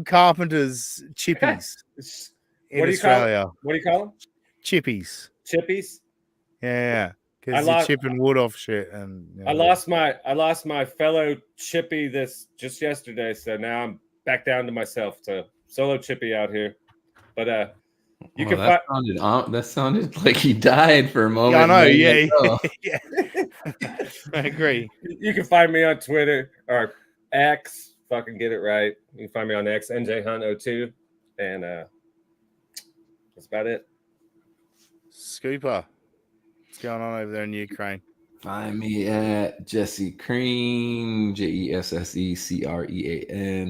carpenters chippies in Australia. What do you call them? Chippies. Chippies. Yeah, because you're chipping wood off shit. And I lost my fellow chippy just yesterday, so now I'm back down to myself. To solo chippy out here, but you can that sounded like he died for a moment. Yeah, I know. Yeah, yeah. I agree. You can find me on Twitter or X. Fucking get it right. You can find me on X, NJHunt02, and that's about it. Scooper, what's going on over there in Ukraine? Find me at Jesse Crean, JESSECREAN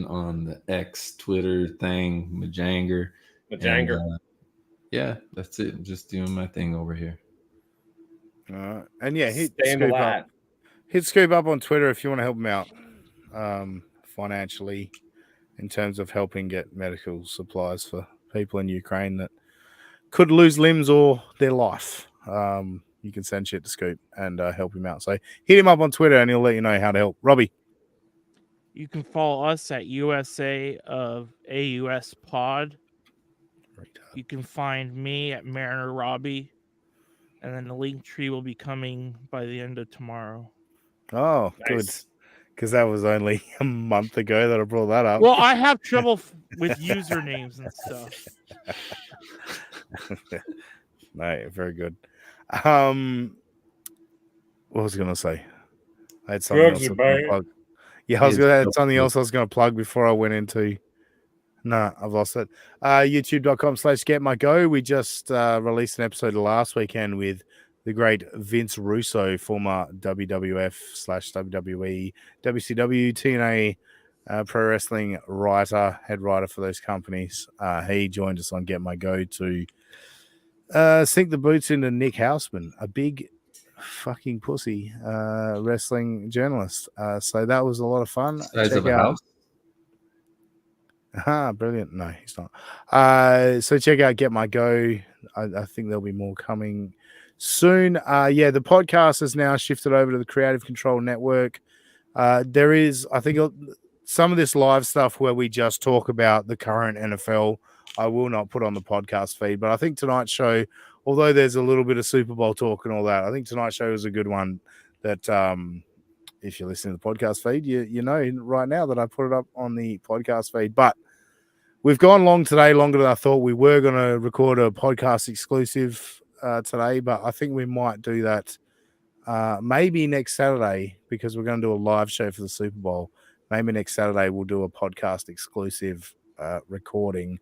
on the X Twitter thing, Majanger. Yeah, that's it. I'm just doing my thing over here. All right. And yeah, hit Scoop up on Twitter if you want to help him out financially in terms of helping get medical supplies for people in Ukraine that could lose limbs or their life. You can send shit to Scoop and help him out. So hit him up on Twitter and he'll let you know how to help. Robbie. You can follow us at USA of AUS Pod. You can find me at Mariner Robbie, and then the link tree will be coming by the end of tomorrow. Oh, nice. Good. Because that was only a month ago that I brought that up. Well, I have trouble with usernames and stuff. No, very good. What was I going to say? I had something else. Plug. Yeah, I was going to add something else I was going to plug before I went into. No, I've lost it. YouTube.com/GetMyGo. We just released an episode last weekend with the great Vince Russo, former WWF/WWE, WCW, TNA pro wrestling writer, head writer for those companies. He joined us on Get My Go to sink the boots into Nick Houseman, a big fucking pussy wrestling journalist. So that was a lot of fun. Size of a house. Brilliant. No, he's not. So check out Get My Go. I think there'll be more coming soon. The podcast has now shifted over to the Creative Control Network. There is, I think, some of this live stuff where we just talk about the current NFL. I will not put on the podcast feed, but I think tonight's show, although there's a little bit of Super Bowl talk and all that, I think tonight's show is a good one that if you're listening to the podcast feed, you know right now that I put it up on the podcast feed. But we've gone long today, longer than I thought. We were going to record a podcast exclusive today, but I think we might do that maybe next Saturday because we're going to do a live show for the Super Bowl. Maybe next Saturday we'll do a podcast exclusive recording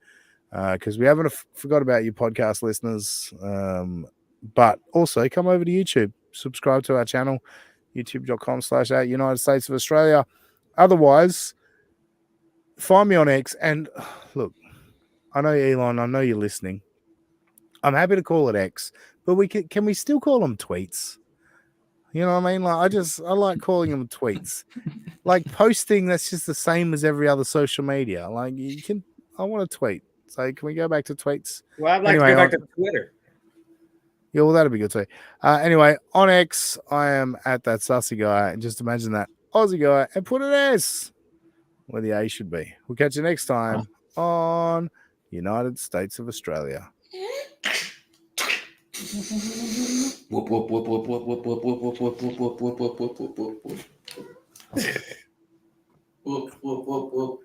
because we haven't forgot about you podcast listeners. But also come over to YouTube, subscribe to our channel, youtube.com/United States of Australia. Otherwise, find me on X. And look, I know Elon, I know you're listening. I'm happy to call it X, but can we still call them tweets? You know what I mean? Like I like calling them tweets. Like posting, that's just the same as every other social media. Like I want to tweet. So can we go back to tweets? Well, I'd like to go back to Twitter. Yeah, well, that'd be good too. Anyway, on X, I am at that Sussy guy. And just imagine that Aussie guy and put an S where the A should be. We'll catch you next time on United States of Australia. Whoop, whoop, whoop, whoop, whoop, whoop, whoop, whoop, whoop, whoop, whoop, whoop, whoop, whoop, whoop, whoop, whoop. Whoop, whoop, whoop, whoop.